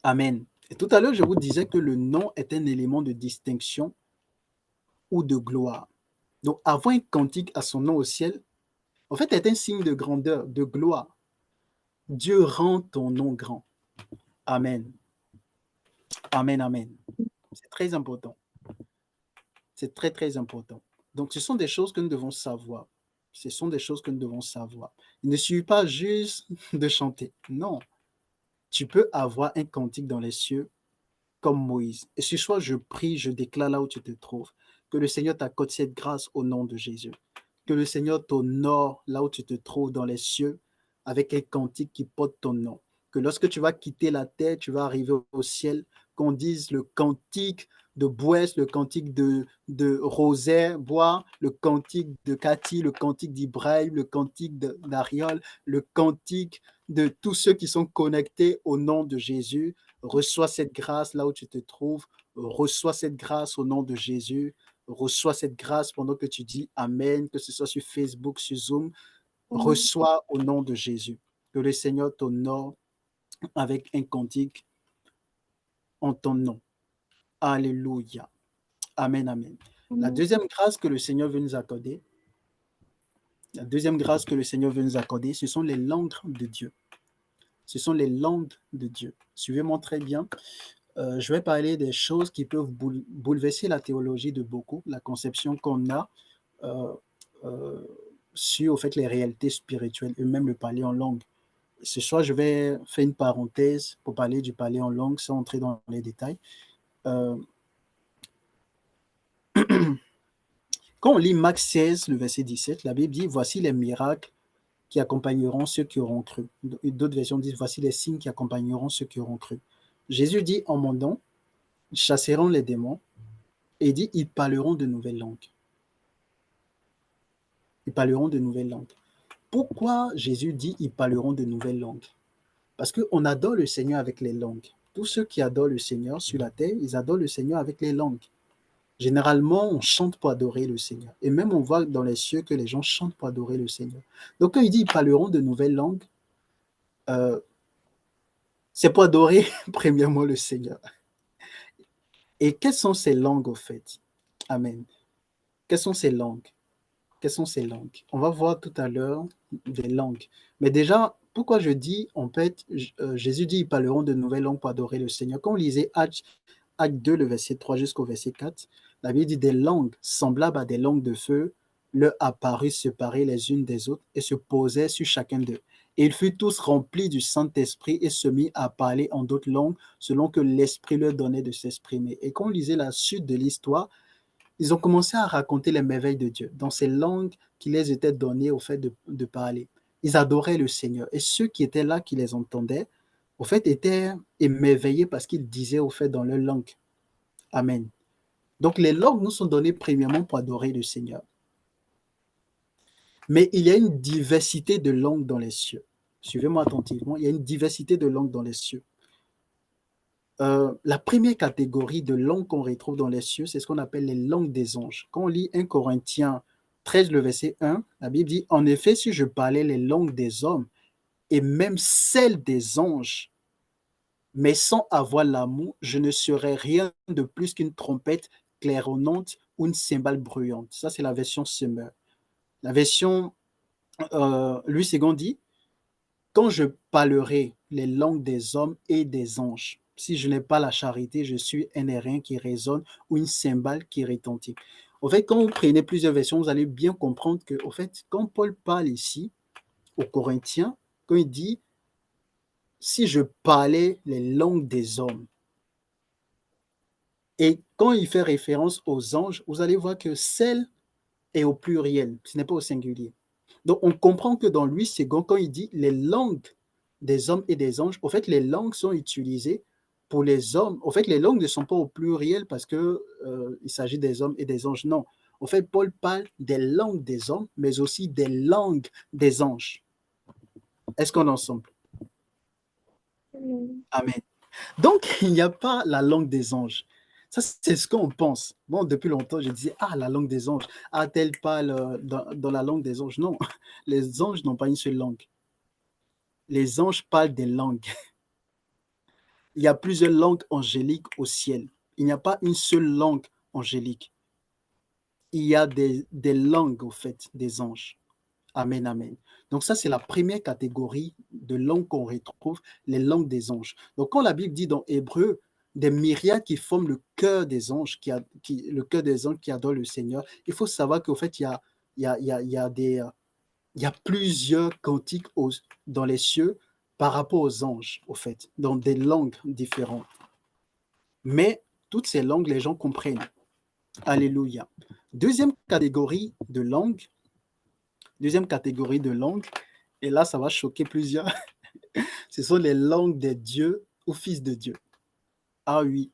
Amen. Et tout à l'heure, je vous disais que le nom est un élément de distinction ou de gloire. Donc, avoir un cantique à son nom au ciel, en fait, est un signe de grandeur, de gloire. Dieu rend ton nom grand. Amen. Amen, amen. C'est très important. C'est très, très important. Donc, ce sont des choses que nous devons savoir. Ce sont des choses que nous devons savoir. Il ne suffit pas juste de chanter. Non. Tu peux avoir un cantique dans les cieux comme Moïse. Et ce soir, je prie, je déclare là où tu te trouves, que le Seigneur t'accorde cette grâce au nom de Jésus. Que le Seigneur t'honore là où tu te trouves dans les cieux avec un cantique qui porte ton nom. Que lorsque tu vas quitter la terre, tu vas arriver au ciel, qu'on dise le cantique de Boès, le cantique de Rosaire, Bois, le cantique de Cathy, le cantique d'Ibrahim, le cantique d'Ariol, le cantique de tous ceux qui sont connectés au nom de Jésus. Reçois cette grâce là où tu te trouves. Reçois cette grâce au nom de Jésus. Reçois cette grâce pendant que tu dis Amen, que ce soit sur Facebook, sur Zoom. Reçois au nom de Jésus. Que le Seigneur t'honore avec un cantique en ton nom. Alléluia. Amen, amen. La deuxième grâce que le Seigneur veut nous accorder, ce sont les langues de Dieu. Ce sont les langues de Dieu. Suivez-moi très bien. Je vais parler des choses qui peuvent bouleverser la théologie de beaucoup, la conception qu'on a euh, euh, sur au fait, les réalités spirituelles et même le parler en langue. Ce soir, je vais faire une parenthèse pour parler du parler en langue sans entrer dans les détails. Euh, Quand on lit Marc 16, le verset 17, la Bible dit « Voici les miracles qui accompagneront ceux qui auront cru. » D'autres versions disent « Voici les signes qui accompagneront ceux qui auront cru. » Jésus dit « En mon nom, ils chasseront les démons. » Et il dit « Ils parleront de nouvelles langues. » Ils parleront de nouvelles langues. Pourquoi Jésus dit « Ils parleront de nouvelles langues » ? Parce qu'on adore le Seigneur avec les langues. Tous ceux qui adorent le Seigneur sur la terre, ils adorent le Seigneur avec les langues. Généralement, on chante pour adorer le Seigneur. Et même on voit dans les cieux que les gens chantent pour adorer le Seigneur. Donc quand il dit ils parleront de nouvelles langues, c'est pour adorer premièrement le Seigneur. Et quelles sont ces langues au fait? Amen. Quelles sont ces langues? Quelles sont ces langues? On va voir tout à l'heure des langues. Mais déjà, pourquoi je dis, en fait, Jésus dit ils parleront de nouvelles langues pour adorer le Seigneur. Quand on lisait Acte 2, le verset 3 jusqu'au verset 4, la Bible dit des langues semblables à des langues de feu leur apparurent séparées les unes des autres et se posaient sur chacun d'eux. Et ils furent tous remplis du Saint-Esprit et se mirent à parler en d'autres langues selon que l'Esprit leur donnait de s'exprimer. Et quand on lisait la suite de l'histoire, ils ont commencé à raconter les merveilles de Dieu dans ces langues qui les étaient données au fait de parler. Ils adoraient le Seigneur. Et ceux qui étaient là, qui les entendaient, au fait, étaient émerveillés parce qu'ils disaient au fait dans leur langue. Amen. Donc les langues nous sont données premièrement pour adorer le Seigneur. Mais il y a une diversité de langues dans les cieux. Suivez-moi attentivement, il y a une diversité de langues dans les cieux. La première catégorie de langues qu'on retrouve dans les cieux, c'est ce qu'on appelle les langues des anges. Quand on lit 1 Corinthiens 13, le verset 1, la Bible dit « En effet, si je parlais les langues des hommes et même celles des anges, mais sans avoir l'amour, je ne serais rien de plus qu'une trompette claironnante ou une cymbale bruyante. » Ça, c'est la version Summer. La version Louis II dit « Quand je parlerai les langues des hommes et des anges, si je n'ai pas la charité, je suis un airain qui résonne ou une cymbale qui retentit. » En fait, quand vous prenez plusieurs versions, vous allez bien comprendre que, au fait, quand Paul parle ici aux Corinthiens, quand il dit « si je parlais les langues des hommes », et quand il fait référence aux anges, vous allez voir que celle est au pluriel, ce n'est pas au singulier. Donc, on comprend que dans Louis II, quand il dit les langues des hommes et des anges, au fait, les langues sont utilisées pour les hommes. Au fait, les langues ne sont pas au pluriel parce qu'il s'agit des hommes et des anges. Non. En fait, Paul parle des langues des hommes, mais aussi des langues des anges. Est-ce qu'on est ensemble? Amen. Donc, il n'y a pas la langue des anges. Ça, c'est ce qu'on pense. Bon, depuis longtemps, je disais, ah, la langue des anges. Ah, tel parle dans la langue des anges. Non, les anges n'ont pas une seule langue. Les anges parlent des langues. Il y a plusieurs langues angéliques au ciel. Il n'y a pas une seule langue angélique. il y a des langues, au fait, des anges. Amen, amen. Donc ça, c'est la première catégorie de langues qu'on retrouve, les langues des anges. Donc quand la Bible dit dans Hébreu, des myriades qui forment le cœur des anges, le cœur des anges qui adorent le Seigneur, il faut savoir qu'au fait, il y a plusieurs cantiques dans les cieux par rapport aux anges, au fait, dans des langues différentes. Mais toutes ces langues, les gens comprennent. Alléluia. Deuxième catégorie de langues, et là, ça va choquer plusieurs, ce sont les langues des dieux ou fils de Dieu. Ah oui,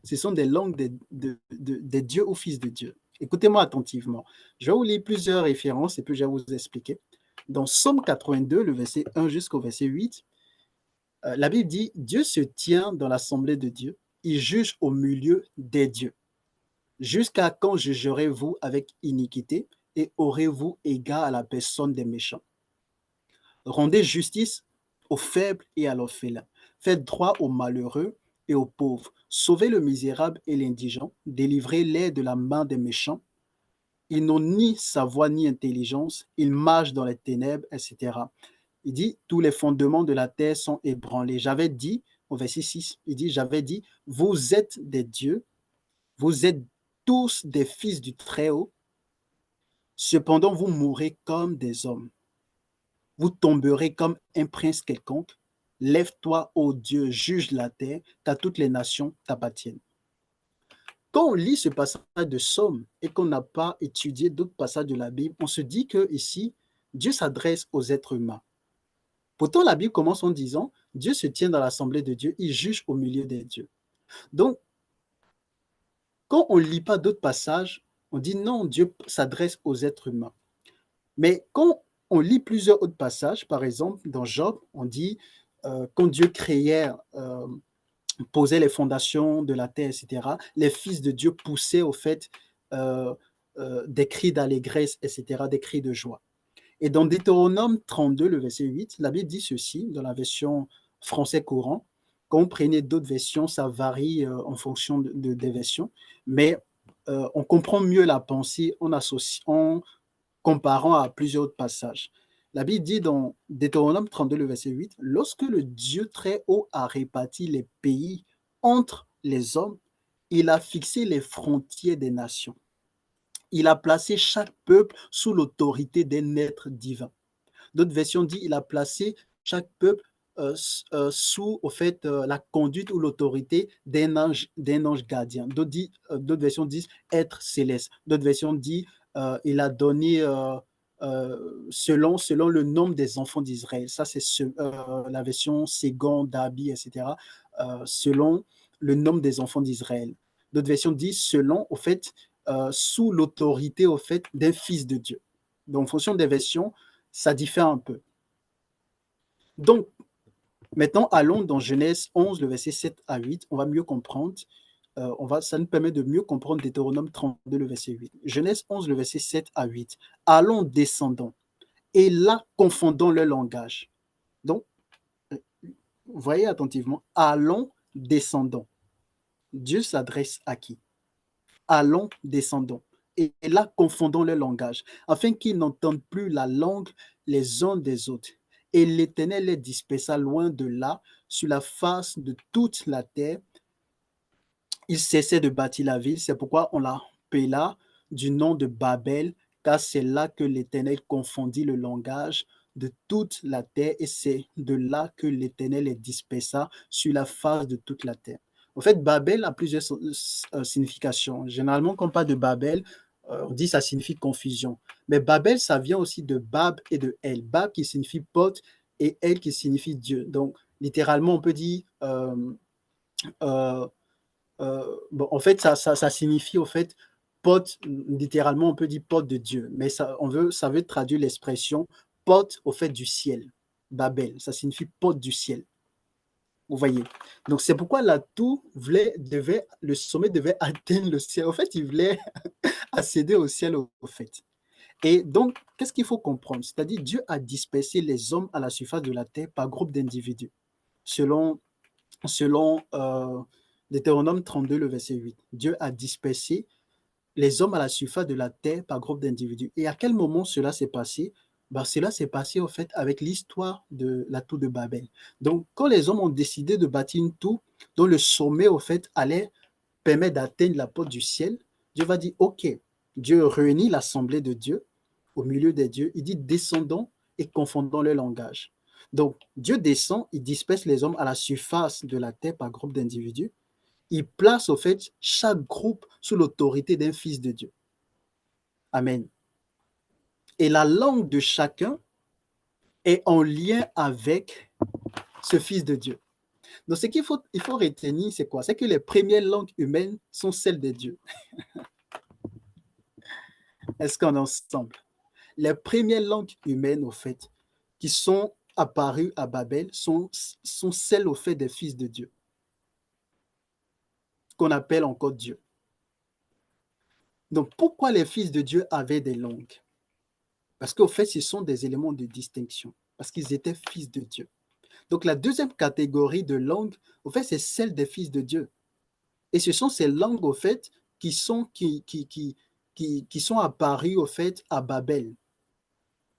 ce sont des langues des dieux ou fils de Dieu. Écoutez-moi attentivement. Je vais vous lire plusieurs références et puis je vais vous expliquer. Dans Psaume 82, le verset 1 jusqu'au verset 8, la Bible dit « Dieu se tient dans l'assemblée de Dieu, il juge au milieu des dieux. Jusqu'à quand jugerez-vous avec iniquité et aurez-vous égard à la personne des méchants? Rendez justice aux faibles et à l'orphelin. Faites droit aux malheureux et aux pauvres. Sauvez le misérable et l'indigent. Délivrez-les de la main des méchants. Ils n'ont ni savoir ni intelligence. Ils marchent dans les ténèbres, etc. Il dit, tous les fondements de la terre sont ébranlés. J'avais dit, au verset 6, il dit, j'avais dit, vous êtes des dieux, vous êtes tous des fils du Très-Haut, cependant vous mourrez comme des hommes. Vous tomberez comme un prince quelconque. Lève-toi, ô Dieu, juge la terre, car toutes les nations t'appartiennent. Quand on lit ce passage de Somme et qu'on n'a pas étudié d'autres passages de la Bible, on se dit que ici, Dieu s'adresse aux êtres humains. Pourtant, la Bible commence en disant, Dieu se tient dans l'assemblée de Dieu, il juge au milieu des dieux. Donc, quand on ne lit pas d'autres passages, on dit non, Dieu s'adresse aux êtres humains. Mais quand on lit plusieurs autres passages, par exemple, dans Job, on dit quand Dieu créait, posait les fondations de la terre, etc., les fils de Dieu poussaient au fait des cris d'allégresse, etc., des cris de joie. Et dans Deutéronome 32, le verset 8, la Bible dit ceci, dans la version français courant. Quand on prenait d'autres versions, ça varie en fonction des versions, mais on comprend mieux la pensée en comparant à plusieurs autres passages. La Bible dit dans Deutéronome 32, le verset 8, « Lorsque le Dieu très haut a réparti les pays entre les hommes, il a fixé les frontières des nations. Il a placé chaque peuple sous l'autorité d'un être divin. » D'autres versions disent il a placé chaque peuple sous au fait, la conduite ou l'autorité d'un ange gardien. D'autres versions disent être céleste. D'autres versions disent il a donné selon le nombre des enfants d'Israël. Ça, c'est la version seconde, Darby, etc. Selon le nombre des enfants d'Israël. D'autres versions disent selon, au fait, sous l'autorité, au fait, d'un fils de Dieu. Donc, en fonction des versions, ça diffère un peu. Donc, maintenant, allons dans Genèse 11, le verset 7 à 8. On va mieux comprendre. Ça nous permet de mieux comprendre Deutéronome 32, le verset 8. Genèse 11, le verset 7 à 8. Allons, descendons, et là, confondons le langage. Donc, voyez attentivement. Allons, descendons. Dieu s'adresse à qui? Allons, descendons. Et là, confondons le langage, afin qu'ils n'entendent plus la langue les uns des autres. Et l'Éternel les dispersa loin de là, sur la face de toute la terre. Ils cessaient de bâtir la ville, c'est pourquoi on l'appela du nom de Babel, car c'est là que l'Éternel confondit le langage de toute la terre, et c'est de là que l'Éternel les dispersa sur la face de toute la terre. En fait, Babel a plusieurs significations. Généralement, quand on parle de Babel, on dit que ça signifie confusion. Mais Babel, ça vient aussi de Bab et de El. Bab qui signifie porte et El qui signifie Dieu. Donc, littéralement, on peut dire euh, en fait, ça signifie, au fait, porte, littéralement, on peut dire porte de Dieu, mais ça veut traduire l'expression porte, au fait, du ciel. Babel, ça signifie porte du ciel. Vous voyez. Donc, c'est pourquoi la tour le sommet devait atteindre le ciel. En fait, il voulait accéder au ciel, au fait. Et donc, qu'est-ce qu'il faut comprendre? C'est-à-dire, Dieu a dispersé les hommes à la surface de la terre par groupe d'individus, selon Deutéronome 32, le verset 8. Dieu a dispersé les hommes à la surface de la terre par groupe d'individus. Et à quel moment cela s'est passé? Ben, cela s'est passé en fait avec l'histoire de la tour de Babel. Donc, quand les hommes ont décidé de bâtir une tour dont le sommet en fait allait permettre d'atteindre la porte du ciel, Dieu va dire, OK, Dieu réunit l'assemblée de Dieu au milieu des dieux. Il dit, descendons et confondons le langage. Donc, Dieu descend, il disperse les hommes à la surface de la terre par groupe d'individus. Il place au fait chaque groupe sous l'autorité d'un fils de Dieu. Amen. Et la langue de chacun est en lien avec ce fils de Dieu. Donc, ce qu'il faut retenir, c'est quoi? C'est que les premières langues humaines sont celles de Dieu. Est-ce qu'on est ensemble? Les premières langues humaines, au fait, qui sont apparues à Babel, sont celles, au fait, des fils de Dieu, qu'on appelle encore Dieu. Donc, pourquoi les fils de Dieu avaient des langues? Parce qu'au fait, ce sont des éléments de distinction, parce qu'ils étaient fils de Dieu. Donc, la deuxième catégorie de langues, au fait, c'est celle des fils de Dieu. Et ce sont ces langues, au fait, qui sont apparues, au fait, à Babel.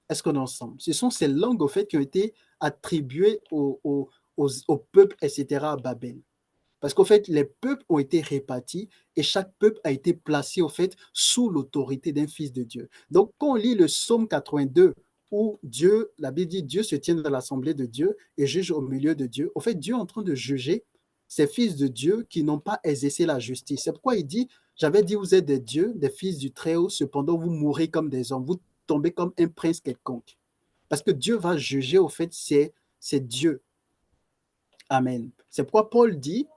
Est-ce qu'on est ensemble? Ce sont ces langues, au fait, qui ont été attribuées au peuple, etc., à Babel. Parce qu'au fait, les peuples ont été répartis et chaque peuple a été placé, au fait, sous l'autorité d'un fils de Dieu. Donc, quand on lit le psaume 82, où Dieu, la Bible dit, Dieu se tient dans l'assemblée de Dieu et juge au milieu de Dieu. Au fait, Dieu est en train de juger ces fils de Dieu qui n'ont pas exercé la justice. C'est pourquoi il dit, j'avais dit, vous êtes des dieux, des fils du Très-Haut, cependant vous mourrez comme des hommes, vous tombez comme un prince quelconque. Parce que Dieu va juger, au fait, c'est Dieu. Amen. C'est pourquoi Paul dit,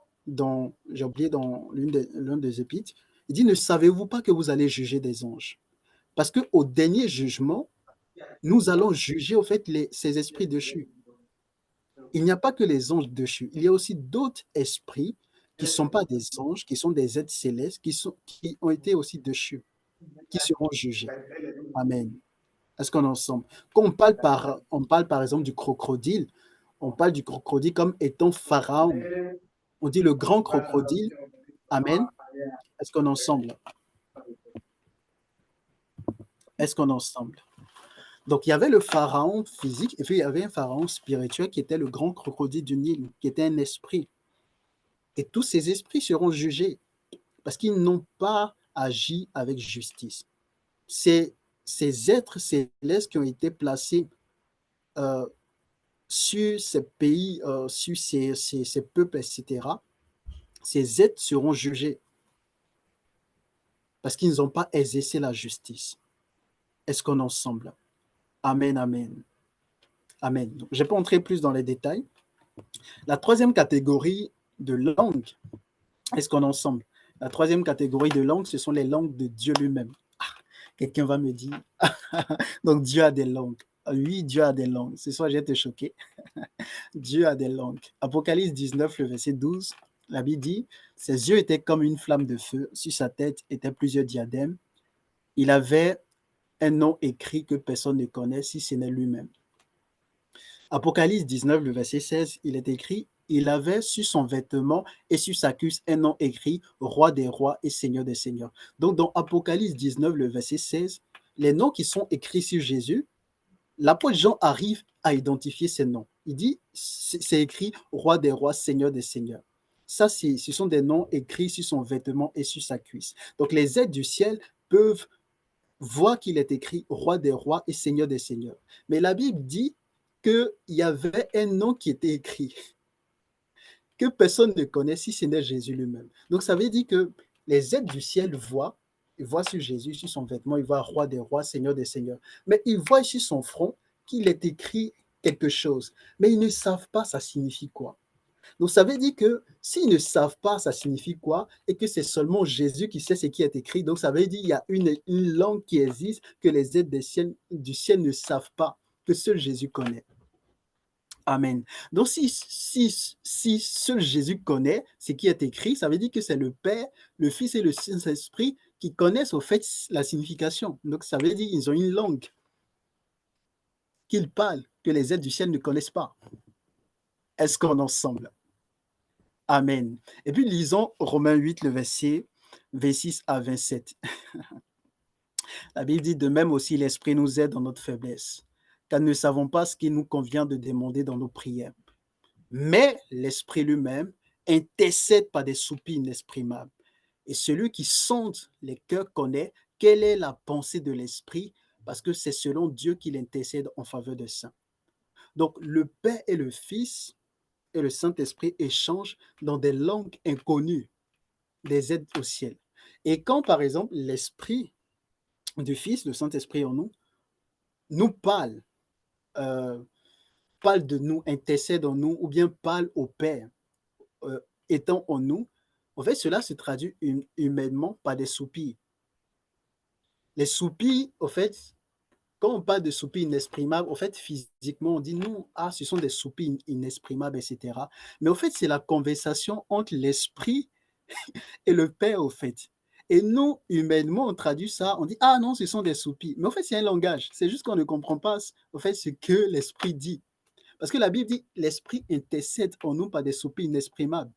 j'ai oublié dans l'un des épîtres, il dit, ne savez-vous pas que vous allez juger des anges? Parce qu'au dernier jugement, nous allons juger au fait ces esprits déchus. Il n'y a pas que les anges déchus, il y a aussi d'autres esprits qui ne sont pas des anges, qui sont des êtres célestes, qui ont été aussi déchus, qui seront jugés. Amen. Est-ce qu'on est ensemble? Quand on parle par exemple du crocodile, on parle du crocodile comme étant Pharaon. On dit le grand crocodile. Amen. Est-ce qu'on est ensemble? Est-ce qu'on est ensemble? Donc, il y avait le pharaon physique et puis il y avait un pharaon spirituel qui était le grand crocodile du Nil, qui était un esprit. Et tous ces esprits seront jugés parce qu'ils n'ont pas agi avec justice. C'est ces êtres célestes qui ont été placés euh, sur ces pays, sur ces peuples, etc., ces êtres seront jugés parce qu'ils n'ont pas exercé la justice. Est-ce qu'on est ensemble? Amen, amen. Amen. Donc, je ne vais pas entrer plus dans les détails. La troisième catégorie de langues, est-ce qu'on est ensemble? La troisième catégorie de langues, ce sont les langues de Dieu lui-même. Ah, quelqu'un va me dire, donc Dieu a des langues. Oui, Dieu a des langues. Ce soir, j'ai été choqué. Dieu a des langues. Apocalypse 19, le verset 12, la Bible dit, ses yeux étaient comme une flamme de feu, sur sa tête étaient plusieurs diadèmes. Il avait un nom écrit que personne ne connaît si ce n'est lui-même. Apocalypse 19, le verset 16, il est écrit, il avait sur son vêtement et sur sa cuisse un nom écrit, roi des rois et seigneur des seigneurs. Donc dans Apocalypse 19, le verset 16, les noms qui sont écrits sur Jésus, l'apôtre Jean arrive à identifier ces noms. Il dit, c'est écrit roi des rois, seigneur des seigneurs. Ça, ce sont des noms écrits sur son vêtement et sur sa cuisse. Donc les êtres du ciel peuvent voir qu'il est écrit roi des rois et seigneur des seigneurs. Mais la Bible dit qu'il y avait un nom qui était écrit, que personne ne connaît si ce n'est Jésus lui-même. Donc ça veut dire que les êtres du ciel voient, ils voient sur Jésus, sur son vêtement, ils voient roi des rois, seigneur des seigneurs. Mais ils voient sur son front qu'il est écrit quelque chose. Mais ils ne savent pas ça signifie quoi. Donc ça veut dire que s'ils ne savent pas ça signifie quoi et que c'est seulement Jésus qui sait ce qui est écrit, donc ça veut dire qu'il y a une langue qui existe que les êtres du ciel ne savent pas, que seul Jésus connaît. Amen. Donc si seul Jésus connaît ce qui est écrit, ça veut dire que c'est le Père, le Fils et le Saint-Esprit qui connaissent au fait la signification. Donc ça veut dire qu'ils ont une langue qu'ils parlent, que les êtres du ciel ne connaissent pas. Est-ce qu'on est ensemble? Amen. Et puis lisons Romains 8, le verset 26 à 27. La Bible dit de même aussi l'Esprit nous aide dans notre faiblesse, car nous ne savons pas ce qu'il nous convient de demander dans nos prières. Mais l'Esprit lui-même intercède par des soupirs inexprimables. Et celui qui sonde les cœurs connaît quelle est la pensée de l'Esprit, parce que c'est selon Dieu qu'il intercède en faveur des saints. Donc le Père et le Fils et le Saint-Esprit échangent dans des langues inconnues, des aides au ciel. Et quand, par exemple, l'Esprit du Fils, le Saint-Esprit en nous, nous parle, euh, parle de nous, intercède en nous, ou bien parle au Père, euh, étant en nous, en fait, cela se traduit humainement par des soupirs. Les soupirs, en fait, quand on parle de soupirs inexprimables, en fait, physiquement, on dit non, ah, ce sont des soupirs inexprimables, etc. Mais en fait, c'est la conversation entre l'esprit et le Père, au fait. Et nous, humainement, on traduit ça, on dit, ah non, ce sont des soupirs. Mais en fait, c'est un langage. C'est juste qu'on ne comprend pas, en fait, ce que l'esprit dit. Parce que la Bible dit, l'esprit intercède en nous par des soupirs inexprimables.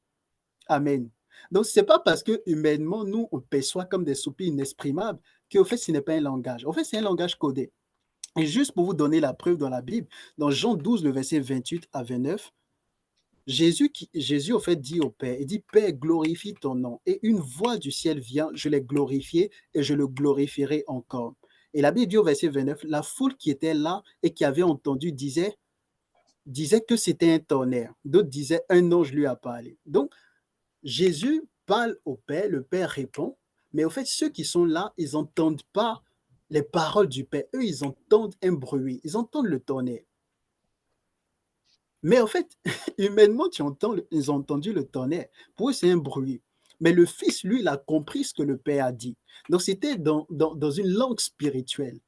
Amen. Donc, ce n'est pas parce que humainement, nous, on perçoit comme des soupirs inexprimables qu'au fait, ce n'est pas un langage. En fait, c'est un langage codé. Et juste pour vous donner la preuve dans la Bible, dans Jean 12, le verset 28 à 29, Jésus au fait dit au Père, il dit, Père, glorifie ton nom. Et une voix du ciel vient, je l'ai glorifié et je le glorifierai encore. Et la Bible dit au verset 29, la foule qui était là et qui avait entendu disait que c'était un tonnerre. D'autres disaient, un ange lui a parlé. Donc, Jésus parle au Père, le Père répond, mais au fait, ceux qui sont là, ils n'entendent pas les paroles du Père. Eux, ils entendent un bruit, ils entendent le tonnerre. Mais en fait, humainement, ils ont entendu le tonnerre. Pour eux, c'est un bruit. Mais le Fils, lui, il a compris ce que le Père a dit. Donc, c'était dans une langue spirituelle.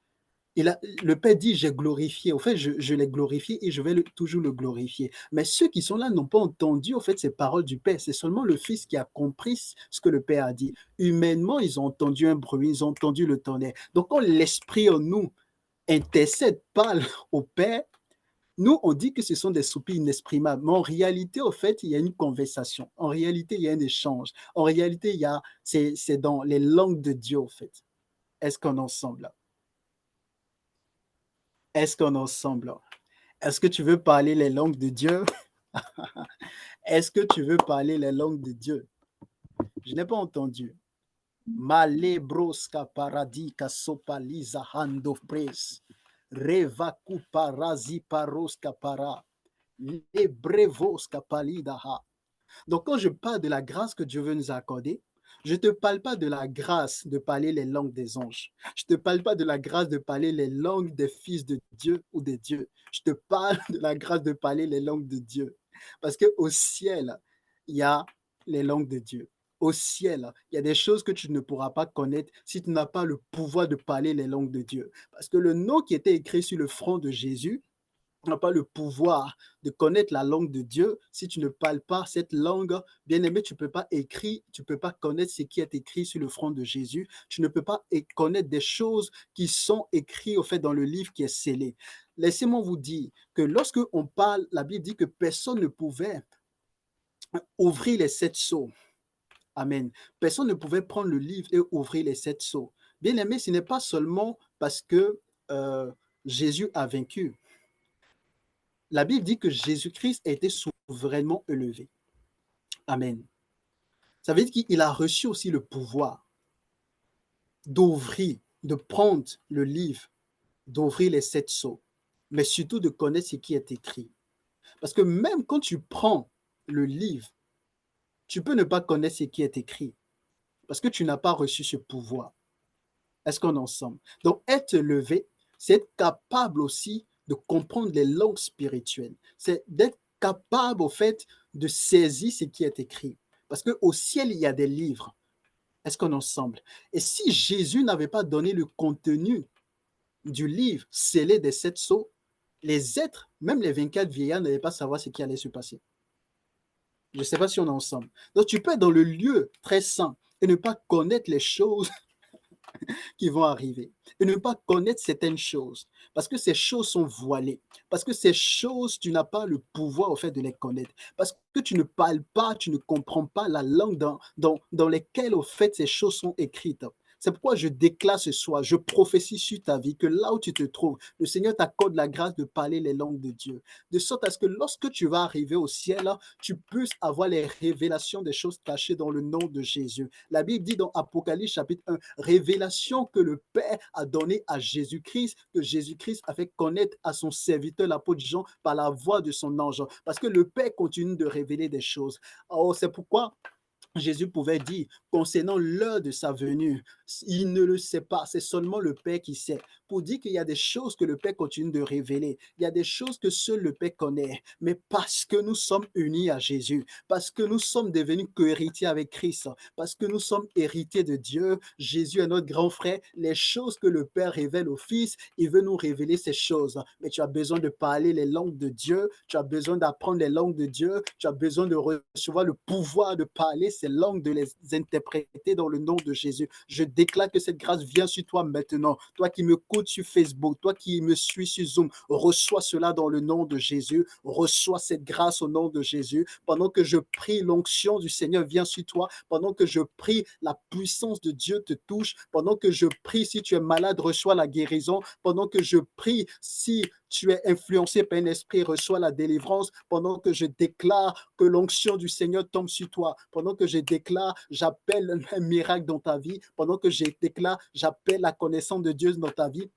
Le Père dit, j'ai glorifié. Au fait, je l'ai glorifié et je vais toujours le glorifier. Mais ceux qui sont là n'ont pas entendu, en fait, ces paroles du Père. C'est seulement le Fils qui a compris ce que le Père a dit. Humainement, ils ont entendu un bruit, ils ont entendu le tonnerre. Donc, quand l'Esprit en nous intercède, parle au Père, nous, on dit que ce sont des soupirs inexprimables, mais en réalité, au fait, il y a une conversation. En réalité, il y a un échange. En réalité, c'est dans les langues de Dieu, au fait. Est-ce qu'on est ensemble là? Est-ce qu'on est ensemble là? Est-ce que tu veux parler les langues de Dieu? Est-ce que tu veux parler les langues de Dieu? Je n'ai pas entendu. Malebroska paradika sopaliza hando pres. Reva kuparazi paroska para. Lebrevoska palidaha. Donc, quand je parle de la grâce que Dieu veut nous accorder, je ne te parle pas de la grâce de parler les langues des anges. Je ne te parle pas de la grâce de parler les langues des fils de Dieu ou des dieux. Je te parle de la grâce de parler les langues de Dieu. Parce qu'au ciel, il y a les langues de Dieu. Au ciel, il y a des choses que tu ne pourras pas connaître si tu n'as pas le pouvoir de parler les langues de Dieu. Parce que le nom qui était écrit sur le front de Jésus, n'a pas le pouvoir de connaître la langue de Dieu. Si tu ne parles pas cette langue, bien aimé, tu ne peux pas écrire, tu ne peux pas connaître ce qui est écrit sur le front de Jésus. Tu ne peux pas connaître des choses qui sont écrites au fait dans le livre qui est scellé. Laissez-moi vous dire que lorsque on parle, la Bible dit que personne ne pouvait ouvrir les 7 sceaux. Amen. Personne ne pouvait prendre le livre et ouvrir les 7 sceaux. Bien aimé, ce n'est pas seulement parce que Jésus a vaincu. La Bible dit que Jésus-Christ a été souverainement élevé. Amen. Ça veut dire qu'il a reçu aussi le pouvoir d'ouvrir, de prendre le livre, d'ouvrir les 7 sceaux, mais surtout de connaître ce qui est écrit. Parce que même quand tu prends le livre, tu peux ne pas connaître ce qui est écrit, parce que tu n'as pas reçu ce pouvoir. Est-ce qu'on est ensemble? Donc, être élevé, c'est être capable aussi de comprendre les langues spirituelles. C'est d'être capable, au fait, de saisir ce qui est écrit. Parce qu'au ciel, il y a des livres. Est-ce qu'on est ensemble? Et si Jésus n'avait pas donné le contenu du livre scellé des 7 sceaux, les êtres, même les 24 vieillards, n'allaient pas savoir ce qui allait se passer. Je ne sais pas si on est ensemble. Donc, tu peux être dans le lieu très saint et ne pas connaître les choses qui vont arriver et ne pas connaître certaines choses parce que ces choses sont voilées, parce que ces choses, tu n'as pas le pouvoir au fait de les connaître, parce que tu ne parles pas, tu ne comprends pas la langue dans lesquelles au fait ces choses sont écrites. C'est pourquoi je déclare ce soir, je prophétie sur ta vie que là où tu te trouves, le Seigneur t'accorde la grâce de parler les langues de Dieu, de sorte à ce que lorsque tu vas arriver au ciel, tu puisses avoir les révélations des choses cachées dans le nom de Jésus. La Bible dit dans Apocalypse chapitre 1, révélation que le Père a donnée à Jésus-Christ, que Jésus-Christ a fait connaître à son serviteur, l'apôtre Jean, par la voix de son ange. Parce que le Père continue de révéler des choses. Oh, c'est pourquoi Jésus pouvait dire concernant l'heure de sa venue, il ne le sait pas, c'est seulement le Père qui sait. Pour dire qu'il y a des choses que le Père continue de révéler, il y a des choses que seul le Père connaît, mais parce que nous sommes unis à Jésus, parce que nous sommes devenus co-héritiers avec Christ, parce que nous sommes héritiers de Dieu, Jésus est notre grand frère, les choses que le Père révèle au Fils, il veut nous révéler ces choses. Mais tu as besoin de parler les langues de Dieu, tu as besoin d'apprendre les langues de Dieu, tu as besoin de recevoir le pouvoir de parler ces langues, de les interpréter dans le nom de Jésus. Je déclare que cette grâce vient sur toi maintenant. Toi qui me coutes sur Facebook, toi qui me suis sur Zoom, reçois cela dans le nom de Jésus. Reçois cette grâce au nom de Jésus. Pendant que je prie, l'onction du Seigneur vient sur toi. Pendant que je prie, la puissance de Dieu te touche. Pendant que je prie, si tu es malade, reçois la guérison. Pendant que je prie, si tu es influencé par un esprit, reçois la délivrance. Pendant que je déclare que l'onction du Seigneur tombe sur toi. Pendant que je déclare, j'appelle un miracle dans ta vie. Pendant que je déclare, j'appelle la connaissance de Dieu dans ta vie.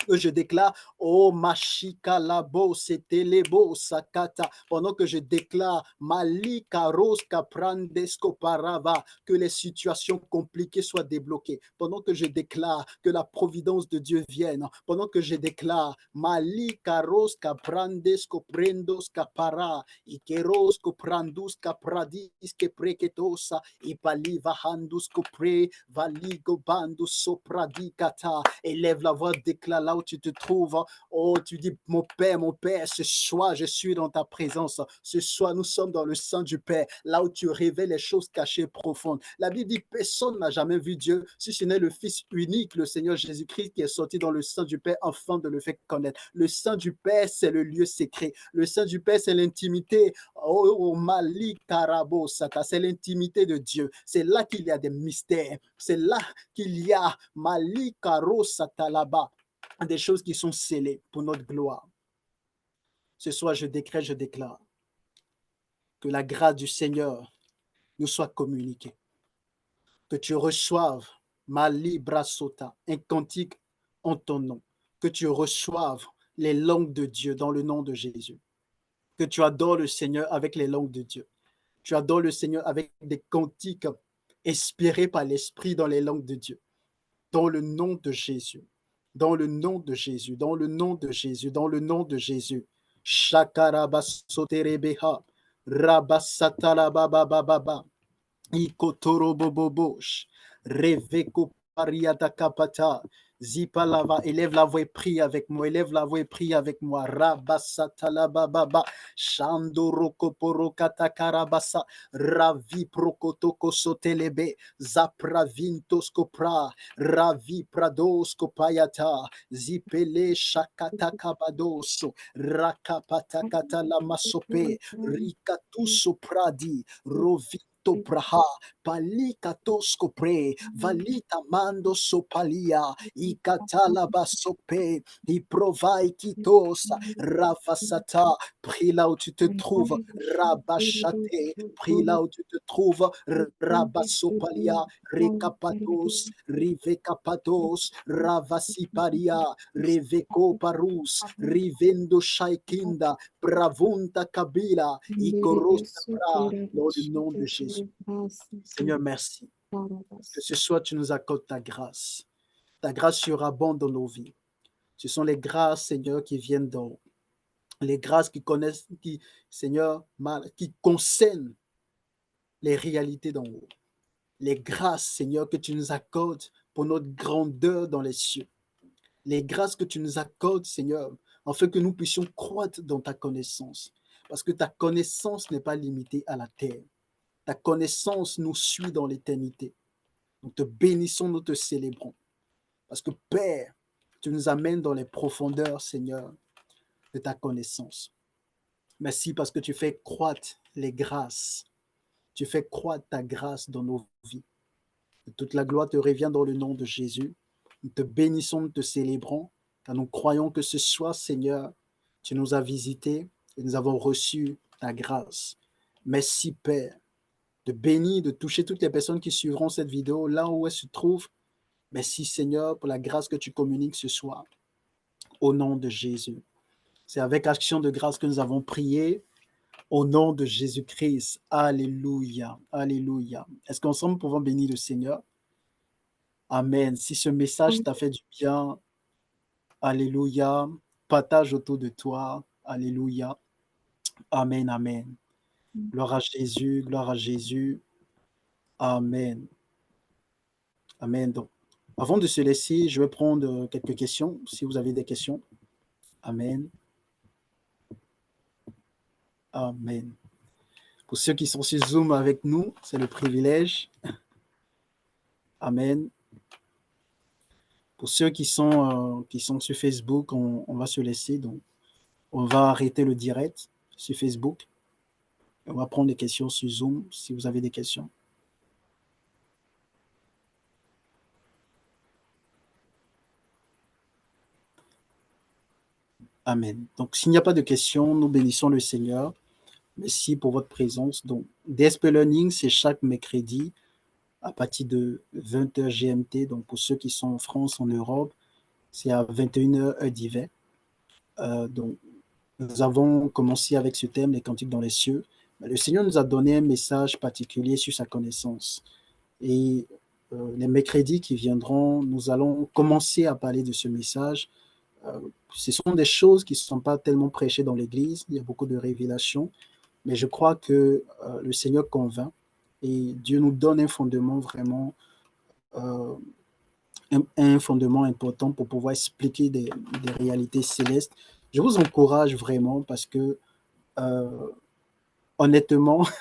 Que je déclare, oh Mashika Labo, c'était Lebo Sakata, pendant que je déclare, Malika Roska Prandesco Parava, que les situations compliquées soient débloquées, pendant que je déclare que la providence de Dieu vienne, pendant que je déclare, Malika Roska Prandesco Prendoska Para, Ikerosko Pranduska Pradiske Preketosa, Ipaliva Handusko Pre, Valigo Bandus Sopradikata, élève la voix, déclare là où tu te trouves. Oh, tu dis, mon Père, ce soir, je suis dans ta présence. Ce soir, nous sommes dans le sein du Père, là où tu révèles les choses cachées profondes. La Bible dit, personne n'a jamais vu Dieu, si ce n'est le Fils unique, le Seigneur Jésus-Christ, qui est sorti dans le sein du Père afin de le faire connaître. Le sein du Père, c'est le lieu secret. Le sein du Père, c'est l'intimité. Oh, Mali Karabo Sata, c'est l'intimité de Dieu. C'est là qu'il y a des mystères. C'est là qu'il y a Mali Karo Satalaba, des choses qui sont scellées pour notre gloire. Ce soir, je décrète, je déclare que la grâce du Seigneur nous soit communiquée, que tu reçoives Mali Brasota, un cantique en ton nom, que tu reçoives les langues de Dieu dans le nom de Jésus, que tu adores le Seigneur avec les langues de Dieu, tu adores le Seigneur avec des cantiques inspirés par l'Esprit dans les langues de Dieu, dans le nom de Jésus. Dans le nom de Jésus, dans le nom de Jésus, dans le nom de Jésus. Shakarabasoterebeha, Rabasatalabababa, Ikotorobobobosh, Reveko Pariata Kapata, Zipalava, élève la voix et prie avec moi, élève la voix et prie avec moi, Rabasatalababa, Shandoroko Katakarabasa, Ravi Prokotoko Sotelebe, Zapravintos Kopra, Ravi Prados Kopayata, Zipele Shakata Kabadoso, Rakapatakata Lamasope, Rikatuso Pradi, Rovi Praha, Palika Toskopre, Valita Mando Sopalia, Ikatala Basope, Iprovai Kitosa, Ravasata, prie là où tu te trouves, Rabashate, prie là où tu te trouves, Rabasopalia, Rekapatos, Rivekapatos, Ravasiparia, Reveko Parus, Rivendo Shaikinda, Bravunta Kabila, Ikoros dans le nom de Jésus. Seigneur, merci. Que ce soir, tu nous accordes ta grâce. Ta grâce surabonde dans nos vies. Ce sont les grâces, Seigneur, qui viennent d'en haut. Les grâces qui connaissent, qui, Seigneur, qui concernent les réalités d'en haut. Les grâces, Seigneur, que tu nous accordes pour notre grandeur dans les cieux. Les grâces que tu nous accordes, Seigneur, afin que nous puissions croître dans ta connaissance. Parce que ta connaissance n'est pas limitée à la terre. Ta connaissance nous suit dans l'éternité. Nous te bénissons, nous te célébrons. Parce que Père, tu nous amènes dans les profondeurs, Seigneur, de ta connaissance. Merci parce que tu fais croître les grâces. Tu fais croître ta grâce dans nos vies. Toute la gloire te revient dans le nom de Jésus. Nous te bénissons, nous te célébrons, car nous croyons que ce soir, Seigneur, tu nous as visités et nous avons reçu ta grâce. Merci, Père, de bénir, de toucher toutes les personnes qui suivront cette vidéo là où elles se trouvent. Merci, Seigneur, pour la grâce que tu communiques ce soir. Au nom de Jésus. C'est avec action de grâce que nous avons prié. Au nom de Jésus-Christ. Alléluia. Alléluia. Est-ce qu'ensemble nous pouvons bénir le Seigneur? Amen. Si ce message t'a fait du bien, alléluia, partage autour de toi. Alléluia. Amen, amen. Gloire à Jésus, gloire à Jésus. Amen. Amen. Donc, avant de se laisser, je vais prendre quelques questions, si vous avez des questions. Amen. Amen. Pour ceux qui sont sur Zoom avec nous, c'est le privilège. Amen. Pour ceux qui sont sur Facebook, on va se laisser. Donc, on va arrêter le direct sur Facebook. On va prendre des questions sur Zoom si vous avez des questions. Amen. Donc, s'il n'y a pas de questions, nous bénissons le Seigneur. Merci pour votre présence. Donc, DSP Learning, c'est chaque mercredi à partir de 20h GMT. Donc, pour ceux qui sont en France, en Europe, c'est à 21h heure d'hiver. Donc, nous avons commencé avec ce thème, les cantiques dans les cieux. Le Seigneur nous a donné un message particulier sur sa connaissance. Et les mercredis qui viendront, nous allons commencer à parler de ce message. Ce sont des choses qui ne sont pas tellement prêchées dans l'Église. Il y a beaucoup de révélations. Mais je crois que le Seigneur convainc et Dieu nous donne un fondement vraiment, un fondement important pour pouvoir expliquer des réalités célestes. Je vous encourage vraiment parce que honnêtement,